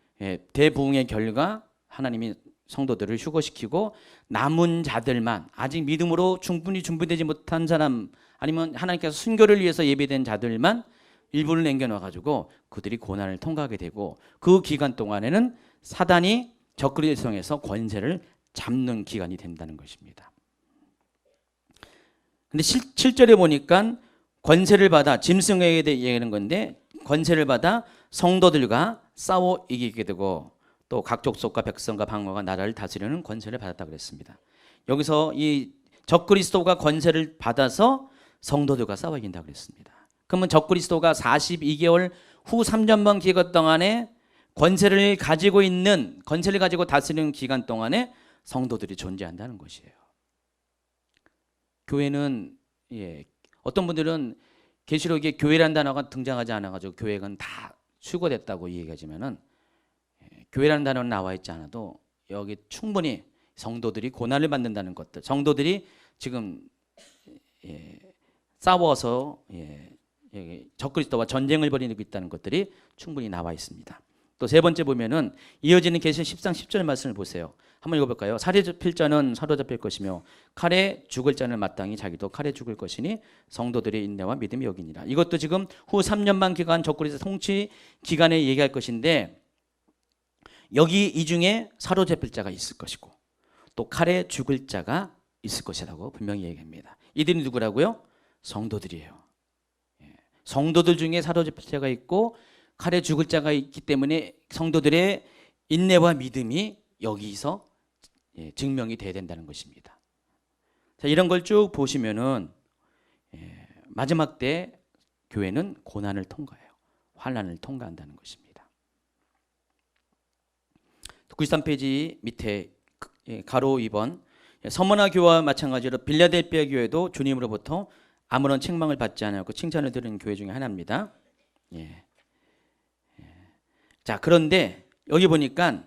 대부흥의 결과 하나님이 성도들을 휴거시키고, 남은 자들만, 아직 믿음으로 충분히 준비되지 못한 사람, 아니면 하나님께서 순교를 위해서 예비된 자들만 일부를 남겨놔 가지고 그들이 고난을 통과하게 되고, 그 기간 동안에는 사단이 적그리스도에서 권세를 잡는 기간이 된다는 것입니다. 근데 7절에 보니까 권세를 받아, 짐승에게 대해 얘기하는 건데, 권세를 받아 성도들과 싸워 이기게 되고 또 각 족속과 백성과 방언과 나라를 다스리는 권세를 받았다 그랬습니다. 여기서 이 적그리스도가 권세를 받아서 성도들과 싸워 이긴다 그랬습니다. 그러면 적그리스도가 42개월 후 3년 반 기간 동안에 권세를 가지고 다스리는 기간 동안에 성도들이 존재한다는 것이에요. 교회는 어떤 분들은 계시록에 교회라는 단어가 등장하지 않아가지고 교회는 다 수거됐다고 얘기하지만은, 교회라는 단어는 나와 있지 않아도 여기 충분히 성도들이 고난을 받는다는 것들, 성도들이 지금 싸워서 적그리스도와 전쟁을 벌이고 있다는 것들이 충분히 나와 있습니다. 또 세 번째 보면은 이어지는 계시록 10장 10절 말씀을 보세요. 한번 읽어볼까요? 사로잡힐 자는 사로잡힐 것이며 칼에 죽을 자는 마땅히 자기도 칼에 죽을 것이니 성도들의 인내와 믿음이 여기니라. 이것도 지금 후 3년 반 기간 적그리스도 통치 기간에 얘기할 것인데, 여기 이 중에 사로잡힐 자가 있을 것이고 또 칼에 죽을 자가 있을 것이라고 분명히 얘기합니다. 이들이 누구라고요? 성도들이에요. 성도들 중에 사로잡힐 자가 있고 칼에 죽을 자가 있기 때문에 성도들의 인내와 믿음이 여기서 증명이 돼야 된다는 것입니다. 자, 이런 걸 쭉 보시면은 마지막 때 교회는 고난을 통과해요. 환난을 통과한다는 것입니다. 93페이지 밑에 가로 2번, 서머나 교회와 마찬가지로 빌라델피아 교회도 주님으로부터 아무런 책망을 받지 않았고 칭찬을 들은 교회 중에 하나입니다. 자, 그런데 여기 보니까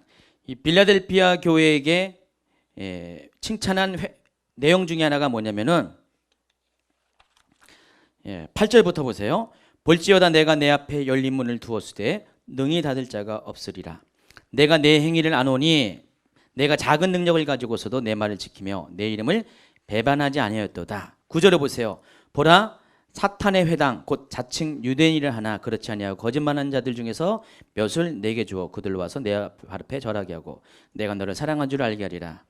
이 빌라델피아 교회에게 칭찬한 내용 중에 하나가 뭐냐면은 8절부터 보세요. 볼지어다 내가 내 앞에 열린 문을 두었으되 능히 닫을 자가 없으리라. 내가 내 행위를 아노니 내가 작은 능력을 가지고서도 내 말을 지키며 내 이름을 배반하지 아니하였도다. 9절에 보세요. 보라, 사탄의 회당 곧 자칭 유대인이라 하나 그렇지 아니하고 거짓말하는 자들 중에서 몇을 내게 주어 그들로 와서 내 발 앞에 절하게 하고 내가 너를 사랑한 줄 알게 하리라.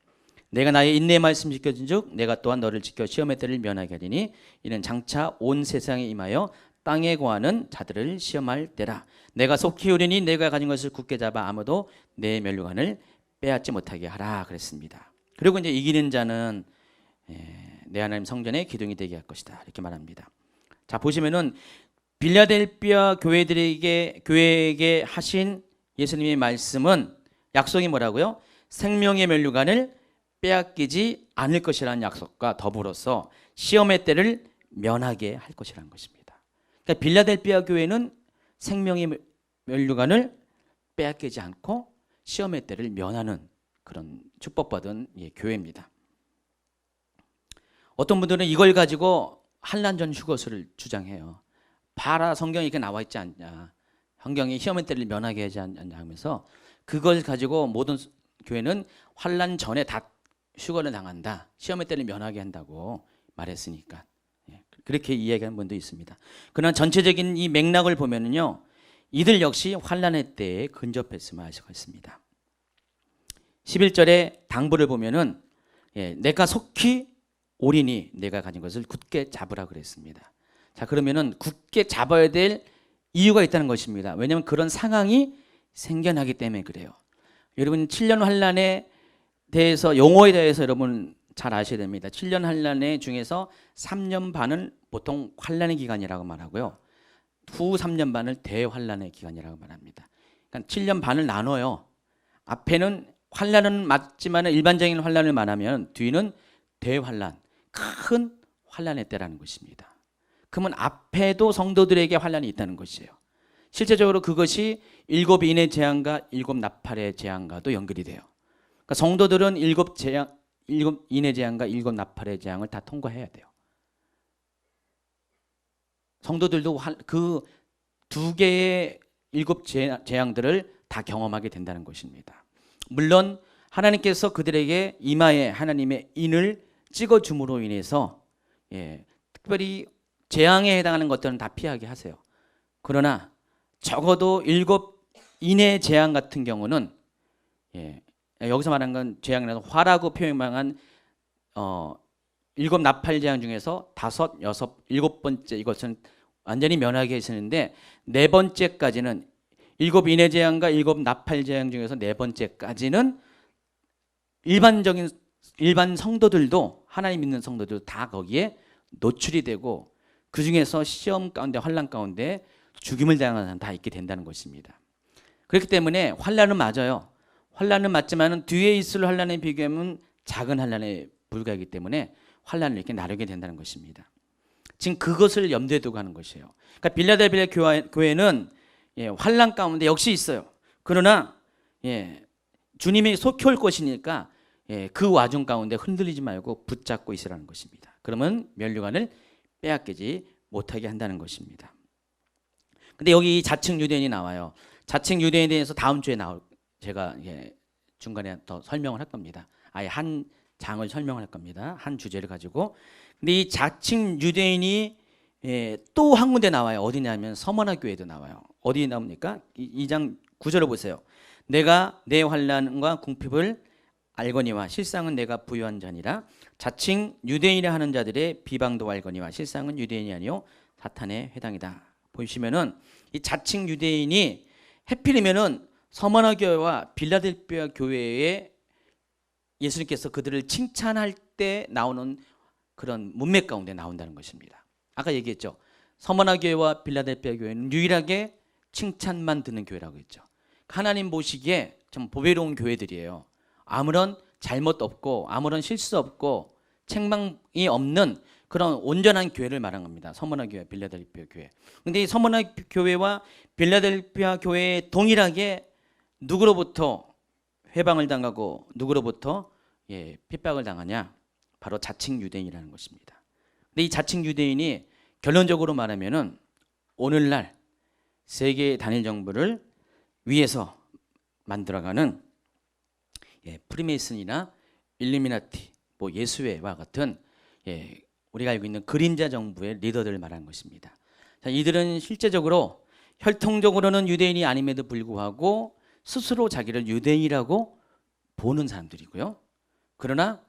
내가 나의 인내의 말씀 지켜준즉 내가 또한 너를 지켜 시험의 때를 면하게 하리니 이는 장차 온 세상에 임하여 땅에 거하는 자들을 시험할 때라. 내가 속히 오리니 내가 가진 것을 굳게 잡아 아무도 내 면류관을 빼앗지 못하게 하라 그랬습니다. 그리고 이제 이기는 자는 내 하나님 성전의 기둥이 되게 할 것이다 이렇게 말합니다. 자, 보시면은 빌라델피아 교회에게 하신 예수님의 말씀은 약속이 뭐라고요? 생명의 면류관을 빼앗기지 않을 것이라는 약속과 더불어서 시험의 때를 면하게 할 것이라는 것입니다. 그러니까 빌라델피아 교회는 생명의 면류관을 빼앗기지 않고 시험의 때를 면하는 그런 축복받은 교회입니다. 어떤 분들은 이걸 가지고 한란전 휴거수를 주장해요. 봐라, 성경에 이렇게 나와 있지 않냐, 성경이 시험의 때를 면하게 하지 않냐 하면서 그걸 가지고 모든 교회는 환란 전에 다 휴거를 당한다, 시험의 때를 면하게 한다고 말했으니까 그렇게 이야기하는 분도 있습니다. 그러나 전체적인 이 맥락을 보면은요, 이들 역시 환란의 때에 근접했음을 알 수가 있습니다. 11절에 당부를 보면은 내가 속히 오리니 내가 가진 것을 굳게 잡으라 그랬습니다. 자, 그러면은 굳게 잡아야 될 이유가 있다는 것입니다. 왜냐하면 그런 상황이 생겨나기 때문에 그래요. 여러분 7년 환란에 대해서, 용어에 대해서 여러분 잘 아셔야 됩니다. 7년 환란 중에서 3년 반은 보통 환란의 기간이라고 말하고요, 후 3년 반을 대환란의 기간이라고 말합니다. 그러니까 7년 반을 나눠요. 앞에는 환란은 맞지만 일반적인 환란을 말하면 뒤는 대환란, 큰 환란의 때라는 것입니다. 그러면 앞에도 성도들에게 환란이 있다는 것이에요. 실제적으로 그것이 7 인의 재앙과 7 나팔의 재앙과도 연결이 돼요. 그러니까 성도들은 7 인의 재앙과 7 나팔의 재앙을 다 통과해야 돼요. 성도들도 그 2개의 7 재앙들을 다 경험하게 된다는 것입니다. 물론 하나님께서 그들에게 이마에 하나님의 인을 찍어줌으로 인해서 특별히 재앙에 해당하는 것들은 다 피하게 하세요. 그러나 적어도 7 인의 재앙 같은 경우는 여기서 말하는 건 재앙이라서 화라고 표현한 7 나팔 재앙 중에서 5, 6, 7번째 이것은 완전히 면하게 했었는데 4번째까지는 7 인의 재앙과 7 나팔 재앙 중에서 4번째까지는 일반 성도들도, 하나님 믿는 성도들도 다 거기에 노출이 되고 그 중에서 시험 가운데, 환란 가운데 죽임을 당하는 사람 다 있게 된다는 것입니다. 그렇기 때문에 환란은 맞아요. 환란은 맞지만 뒤에 있을 환란에 비교하면 작은 환란에 불과하기 때문에 환란을 이렇게 나누게 된다는 것입니다. 지금 그것을 염두에 두고 하는 것이에요. 그러니까 빌라델피아 교회는 환란 가운데 역시 있어요. 그러나 주님이 속히 올 것이니까 그 와중 가운데 흔들리지 말고 붙잡고 있으라는 것입니다. 그러면 면류관을 빼앗기지 못하게 한다는 것입니다. 근데 여기 자칭 유대인이 나와요. 자칭 유대인에 대해서 다음 주에 제가 중간에 더 설명을 할 겁니다. 아예 한 장을 설명을 할 겁니다. 한 주제를 가지고. 근데 이 자칭 유대인이 또 한 군데 나와요. 어디냐면 서머나 교회도 나와요. 어디 나옵니까? 2장 9절을 보세요. 내가 내 환난과 궁핍을 알거니와 실상은 내가 부유한 자니라. 자칭 유대인이라 하는 자들의 비방도 알거니와 실상은 유대인이 아니요 사탄의 회당이다. 보시면은 이 자칭 유대인이 해필이면은 서머나 교회와 빌라델피아 교회에 예수님께서 그들을 칭찬할 때 나오는 그런 문맥 가운데 나온다는 것입니다. 아까 얘기했죠. 서머나 교회와 빌라델피아 교회는 유일하게 칭찬만 듣는 교회라고 했죠. 하나님 보시기에 좀 보배로운 교회들이에요. 아무런 잘못 없고 아무런 실수 없고 책망이 없는 그런 온전한 교회를 말한 겁니다. 서머나 교회, 빌라델피아 교회. 근데 이 서머나 교회와 빌라델피아 교회에 동일하게 누구로부터 회방을 당하고 누구로부터 핍박을 당하냐? 바로 자칭 유대인이라는 것입니다. 근데 이 자칭 유대인이 결론적으로 말하면은 오늘날 세계 단일 정부를 위해서 만들어가는 프리메이슨이나 일루미나티, 예수회와 같은 우리가 알고 있는 그림자 정부의 리더들을 말하는 것입니다. 자, 이들은 실제적으로 혈통적으로는 유대인이 아님에도 불구하고 스스로 자기를 유대인이라고 보는 사람들이고요. 그러나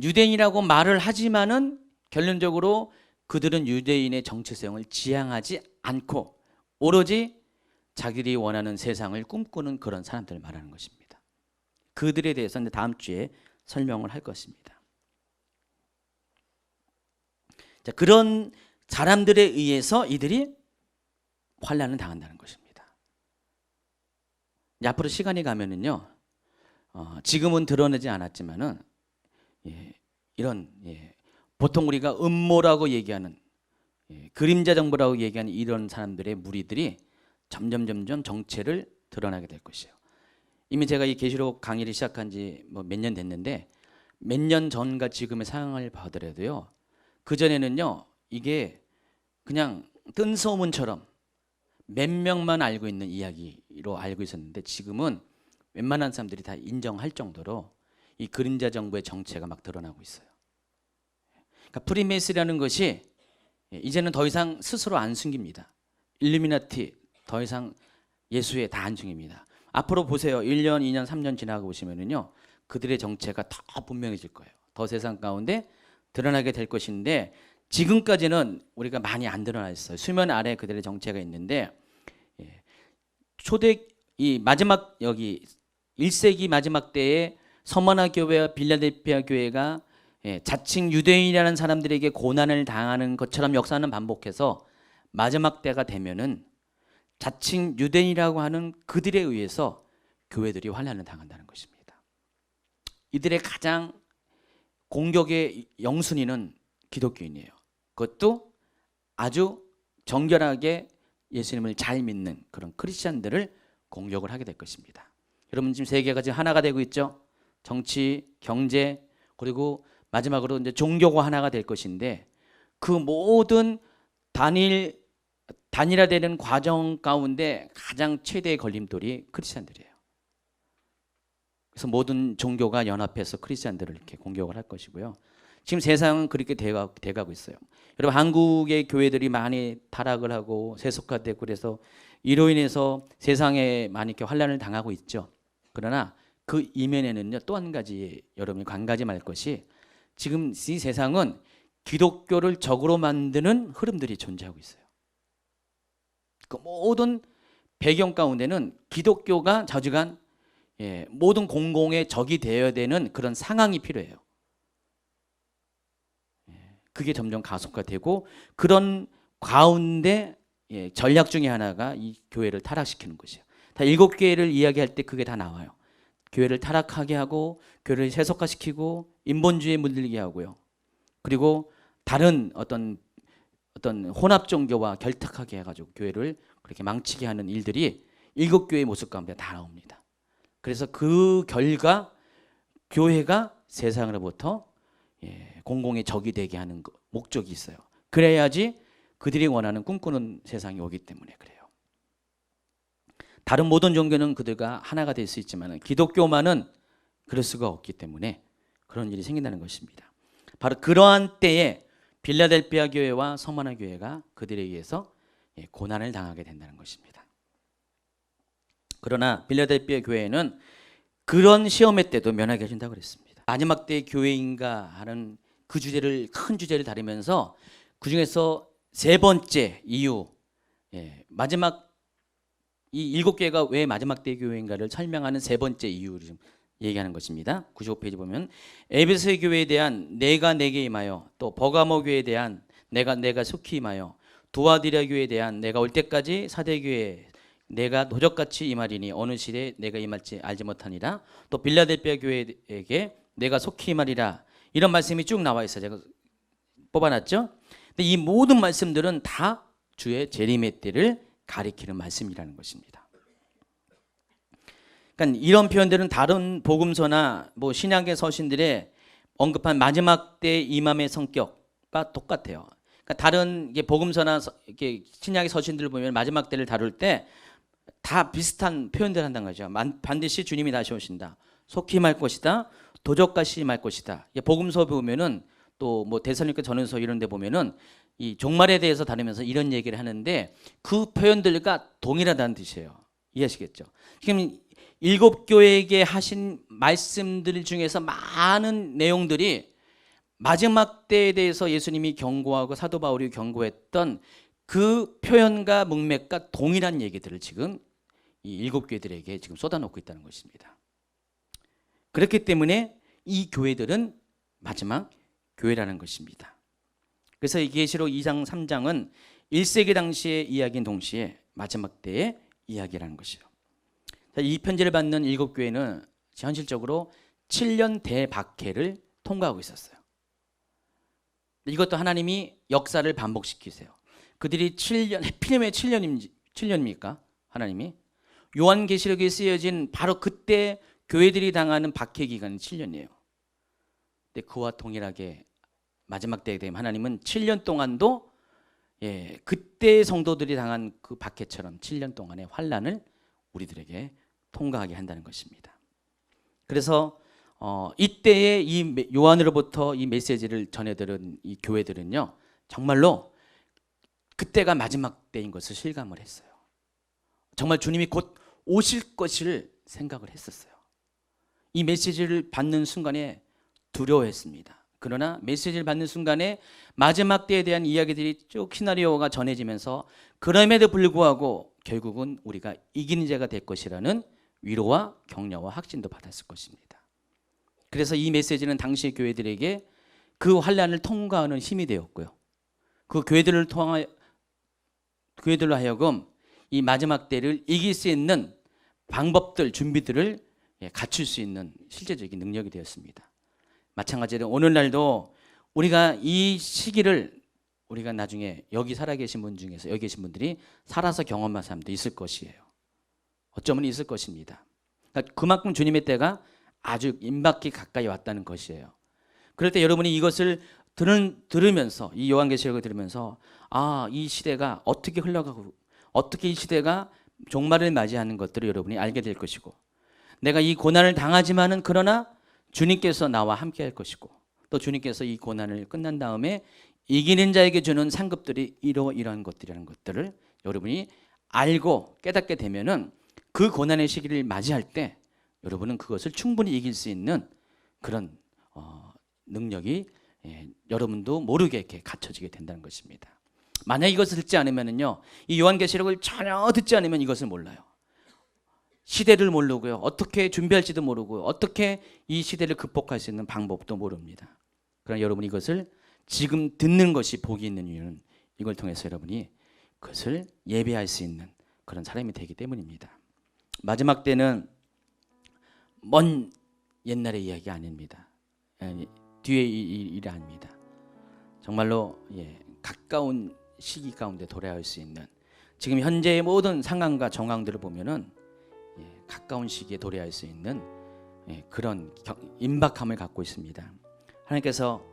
유대인이라고 말을 하지만은 결론적으로 그들은 유대인의 정체성을 지향하지 않고 오로지 자기들이 원하는 세상을 꿈꾸는 그런 사람들을 말하는 것입니다. 그들에 대해서는 다음 주에 설명을 할 것입니다. 자, 그런 사람들에 의해서 이들이 환난을 당한다는 것입니다. 앞으로 시간이 가면은요, 지금은 드러내지 않았지만은 이런 보통 우리가 음모라고 얘기하는 그림자 정보라고 얘기하는 이런 사람들의 무리들이 점점 정체를 드러나게 될 것이에요. 이미 제가 이 계시록 강의를 시작한 지 뭐 몇 년 됐는데 몇 년 전과 지금의 상황을 봐더라도요, 그 전에는요 이게 그냥 뜬 소문처럼 몇 명만 알고 있는 이야기로 알고 있었는데 지금은 웬만한 사람들이 다 인정할 정도로 이 그림자 정부의 정체가 막 드러나고 있어요. 그러니까 프리메이슨이라는 것이 이제는 더 이상 스스로 안 숨깁니다. 일루미나티 더 이상 예수에 다 안 숨깁니다. 앞으로 보세요. 1년, 2년, 3년 지나고 보시면은요, 그들의 정체가 더 분명해질 거예요. 더 세상 가운데 드러나게 될 것인데 지금까지는 우리가 많이 안 드러나 있어요. 수면 아래 그들의 정체가 있는데 초대 이 마지막 여기 1세기 마지막 때에 서머나 교회와 빌라델피아 교회가 자칭 유대인이라는 사람들에게 고난을 당하는 것처럼 역사는 반복해서 마지막 때가 되면은 자칭 유대인이라고 하는 그들에 의해서 교회들이 환난을 당한다는 것입니다. 이들의 가장 공격의 영순위는 기독교인이에요. 그것도 아주 정결하게 예수님을 잘 믿는 그런 크리스찬들을 공격을 하게 될 것입니다. 여러분 지금 세계가 지금 하나가 되고 있죠. 정치, 경제, 그리고 마지막으로 종교가 하나가 될 것인데 그 모든 단일화되는 과정 가운데 가장 최대의 걸림돌이 크리스찬들이에요. 그래서 모든 종교가 연합해서 크리스찬들을 이렇게 공격을 할 것이고요. 지금 세상은 그렇게 돼가고 있어요. 여러분 한국의 교회들이 많이 타락을 하고 세속화되고 그래서 이로 인해서 세상에 많이 이렇게 환난을 당하고 있죠. 그러나 그 이면에는요 또 한 가지 여러분이 관가지 말 것이 지금 이 세상은 기독교를 적으로 만드는 흐름들이 존재하고 있어요. 그 모든 배경 가운데는 기독교가 저지간 모든 공공의 적이 되어야 되는 그런 상황이 필요해요. 그게 점점 가속화되고 그런 가운데 전략 중에 하나가 이 교회를 타락시키는 것이에요. 다 7개를 이야기할 때 그게 다 나와요. 교회를 타락하게 하고 교회를 세속화시키고 인본주의에 물들게 하고요. 그리고 다른 어떤 혼합 종교와 결탁하게 해가지고 교회를 그렇게 망치게 하는 일들이 7교회의 모습 가운데 다 나옵니다. 그래서 그 결과 교회가 세상으로부터 공공의 적이 되게 하는 목적이 있어요. 그래야지 그들이 원하는 꿈꾸는 세상이 오기 때문에 그래요. 다른 모든 종교는 그들과 하나가 될 수 있지만 기독교만은 그럴 수가 없기 때문에 그런 일이 생긴다는 것입니다. 바로 그러한 때에 빌라델피아 교회와 서머나 교회가 그들에 의해서 고난을 당하게 된다는 것입니다. 그러나 빌라델피아 교회는 그런 시험의 때도 면하게 해준다고 그랬습니다. 마지막 때의 교회인가 하는 그 주제를 큰 주제를 다루면서 그 중에서 세 번째 이유, 마지막 이 7개가 왜 마지막 때의 교회인가를 설명하는 세 번째 이유를 좀 얘기하는 것입니다. 95페이지 보면 에베소 교회에 대한 내가 내게 임하여, 또 버가모 교회에 대한 내가 속히 임하여, 두아디라 교회에 대한 내가 올 때까지 사대 교회에 내가 도적같이 임하리니 어느 시대에 내가 임할지 알지 못하니라, 또 빌라델피아 교회에게 내가 속히 임하리라, 이런 말씀이 쭉 나와 있어요. 제가 뽑아놨죠. 근데 이 모든 말씀들은 다 주의 재림의 때를 가리키는 말씀이라는 것입니다. 그러니까 이런 표현들은 다른 복음서나 뭐 신약의 서신들에 언급한 마지막 때 임함의 성격과 똑같아요. 그러니까 다른 복음서나 이렇게 신약의 서신들을 보면 마지막 때를 다룰 때 다 비슷한 표현들을 한다는 거죠. 반드시 주님이 다시 오신다, 속히 임할 것이다, 도적같이 임할 것이다. 복음서 보면은 또 뭐 데살로니가 전후서 이런 데 보면은 이 종말에 대해서 다루면서 이런 얘기를 하는데 그 표현들과 동일하다는 뜻이에요. 이해하시겠죠? 지금 7교회에게 하신 말씀들 중에서 많은 내용들이 마지막 때에 대해서 예수님이 경고하고 사도 바울이 경고했던 그 표현과 문맥과 동일한 얘기들을 지금 이 7교회들에게 지금 쏟아놓고 있다는 것입니다. 그렇기 때문에 이 교회들은 마지막 교회라는 것입니다. 그래서 이 계시록 2장 3장은 1세기 당시의 이야기인 동시에 마지막 때의 이야기라는 것이에요. 이 편지를 받는 7교회는 현실적으로 7년 대박해를 통과하고 있었어요. 이것도 하나님이 역사를 반복시키세요. 그들이 7년, 해필이면 7년입니까? 하나님이 요한계시록에 쓰여진 바로 그때 교회들이 당하는 박해 기간은 7년이에요. 근데 그와 동일하게 마지막 때에 되면 하나님은 7년 동안도 그때 성도들이 당한 그 박해처럼 7년 동안의 환난을 우리들에게 통과하게 한다는 것입니다. 그래서 이때에 이 요한으로부터 이 메시지를 전해들은 이 교회들은요, 정말로 그때가 마지막 때인 것을 실감을 했어요. 정말 주님이 곧 오실 것을 생각을 했었어요. 이 메시지를 받는 순간에 두려워했습니다. 그러나 메시지를 받는 순간에 마지막 때에 대한 이야기들이 쭉 시나리오가 전해지면서 그럼에도 불구하고 결국은 우리가 이기는 자가 될 것이라는 위로와 격려와 확신도 받았을 것입니다. 그래서 이 메시지는 당시 교회들에게 그 환난을 통과하는 힘이 되었고요. 그 교회들로 하여금 이 마지막 때를 이길 수 있는 방법들, 준비들을 갖출 수 있는 실제적인 능력이 되었습니다. 마찬가지로 오늘날도 우리가 이 시기를 우리가 나중에 여기 살아계신 분 중에서 여기 계신 분들이 살아서 경험한 사람도 있을 것이에요. 어쩌면 있을 것입니다. 그러니까 그만큼 주님의 때가 아주 임박히 가까이 왔다는 것이에요. 그럴 때 여러분이 이것을 들으면서 이 요한계시록을 들으면서 이 시대가 어떻게 흘러가고 어떻게 이 시대가 종말을 맞이하는 것들을 여러분이 알게 될 것이고 내가 이 고난을 당하지만은 그러나 주님께서 나와 함께 할 것이고 또 주님께서 이 고난을 끝난 다음에 이기는 자에게 주는 상급들이 이러한 것들이라는 것들을 여러분이 알고 깨닫게 되면은 그 고난의 시기를 맞이할 때 여러분은 그것을 충분히 이길 수 있는 그런 능력이 여러분도 모르게 이렇게 갖춰지게 된다는 것입니다. 만약 이것을 듣지 않으면은요, 이 요한계시록을 전혀 듣지 않으면 이것을 몰라요. 시대를 모르고요, 어떻게 준비할지도 모르고 어떻게 이 시대를 극복할 수 있는 방법도 모릅니다. 그러나 여러분이 이것을 지금 듣는 것이 복이 있는 이유는 이걸 통해서 여러분이 그것을 예배할 수 있는 그런 사람이 되기 때문입니다. 마지막 때는 먼 옛날의 이야기 아닙니다. 뒤의 일이 아닙니다. 정말로 가까운 시기 가운데 도래할 수 있는 지금 현재의 모든 상황과 정황들을 보면은 가까운 시기에 도래할 수 있는 그런 임박함을 갖고 있습니다. 하나님께서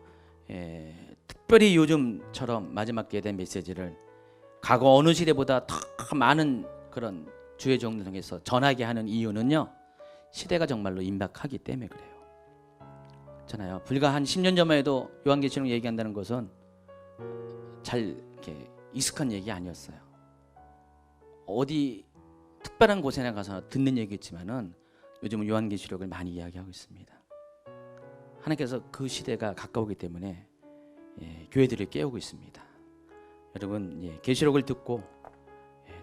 특별히 요즘처럼 마지막 때에 대한 메시지를 과거 어느 시대보다 더 많은 그런 주의 종들 통해서 전하게 하는 이유는요, 시대가 정말로 임박하기 때문에 그래요. 그렇잖아요. 불과 한 10년 전만 해도 요한계시록 얘기한다는 것은 잘 이렇게 익숙한 얘기 아니었어요. 어디 특별한 곳에 가서 듣는 얘기겠지만은 요즘은 요한계시록을 많이 이야기하고 있습니다. 하나님께서 그 시대가 가까우기 때문에 교회들을 깨우고 있습니다. 여러분 계시록을 듣고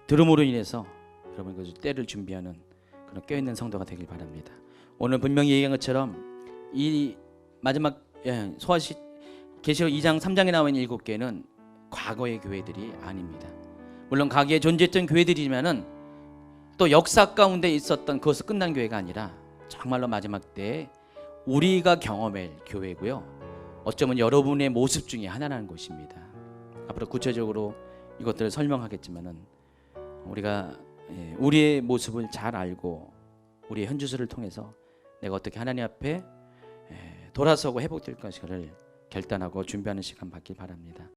들음으로 인해서 여러분 그 때를 준비하는 그런 깨어있는 성도가 되길 바랍니다. 오늘 분명히 얘기한 것처럼 이 마지막 계시록 2장 3장에 나와 있는 7개는 과거의 교회들이 아닙니다. 물론 과거에 존재했던 교회들이지만은 또 역사 가운데 있었던 그것을 끝난 교회가 아니라 정말로 마지막 때에 우리가 경험할 교회고요. 어쩌면 여러분의 모습 중에 하나라는 것입니다. 앞으로 구체적으로 이것들을 설명하겠지만은 우리가 우리의 모습을 잘 알고 우리의 현주소를 통해서 내가 어떻게 하나님 앞에 돌아서고 회복될 것을 결단하고 준비하는 시간 받길 바랍니다.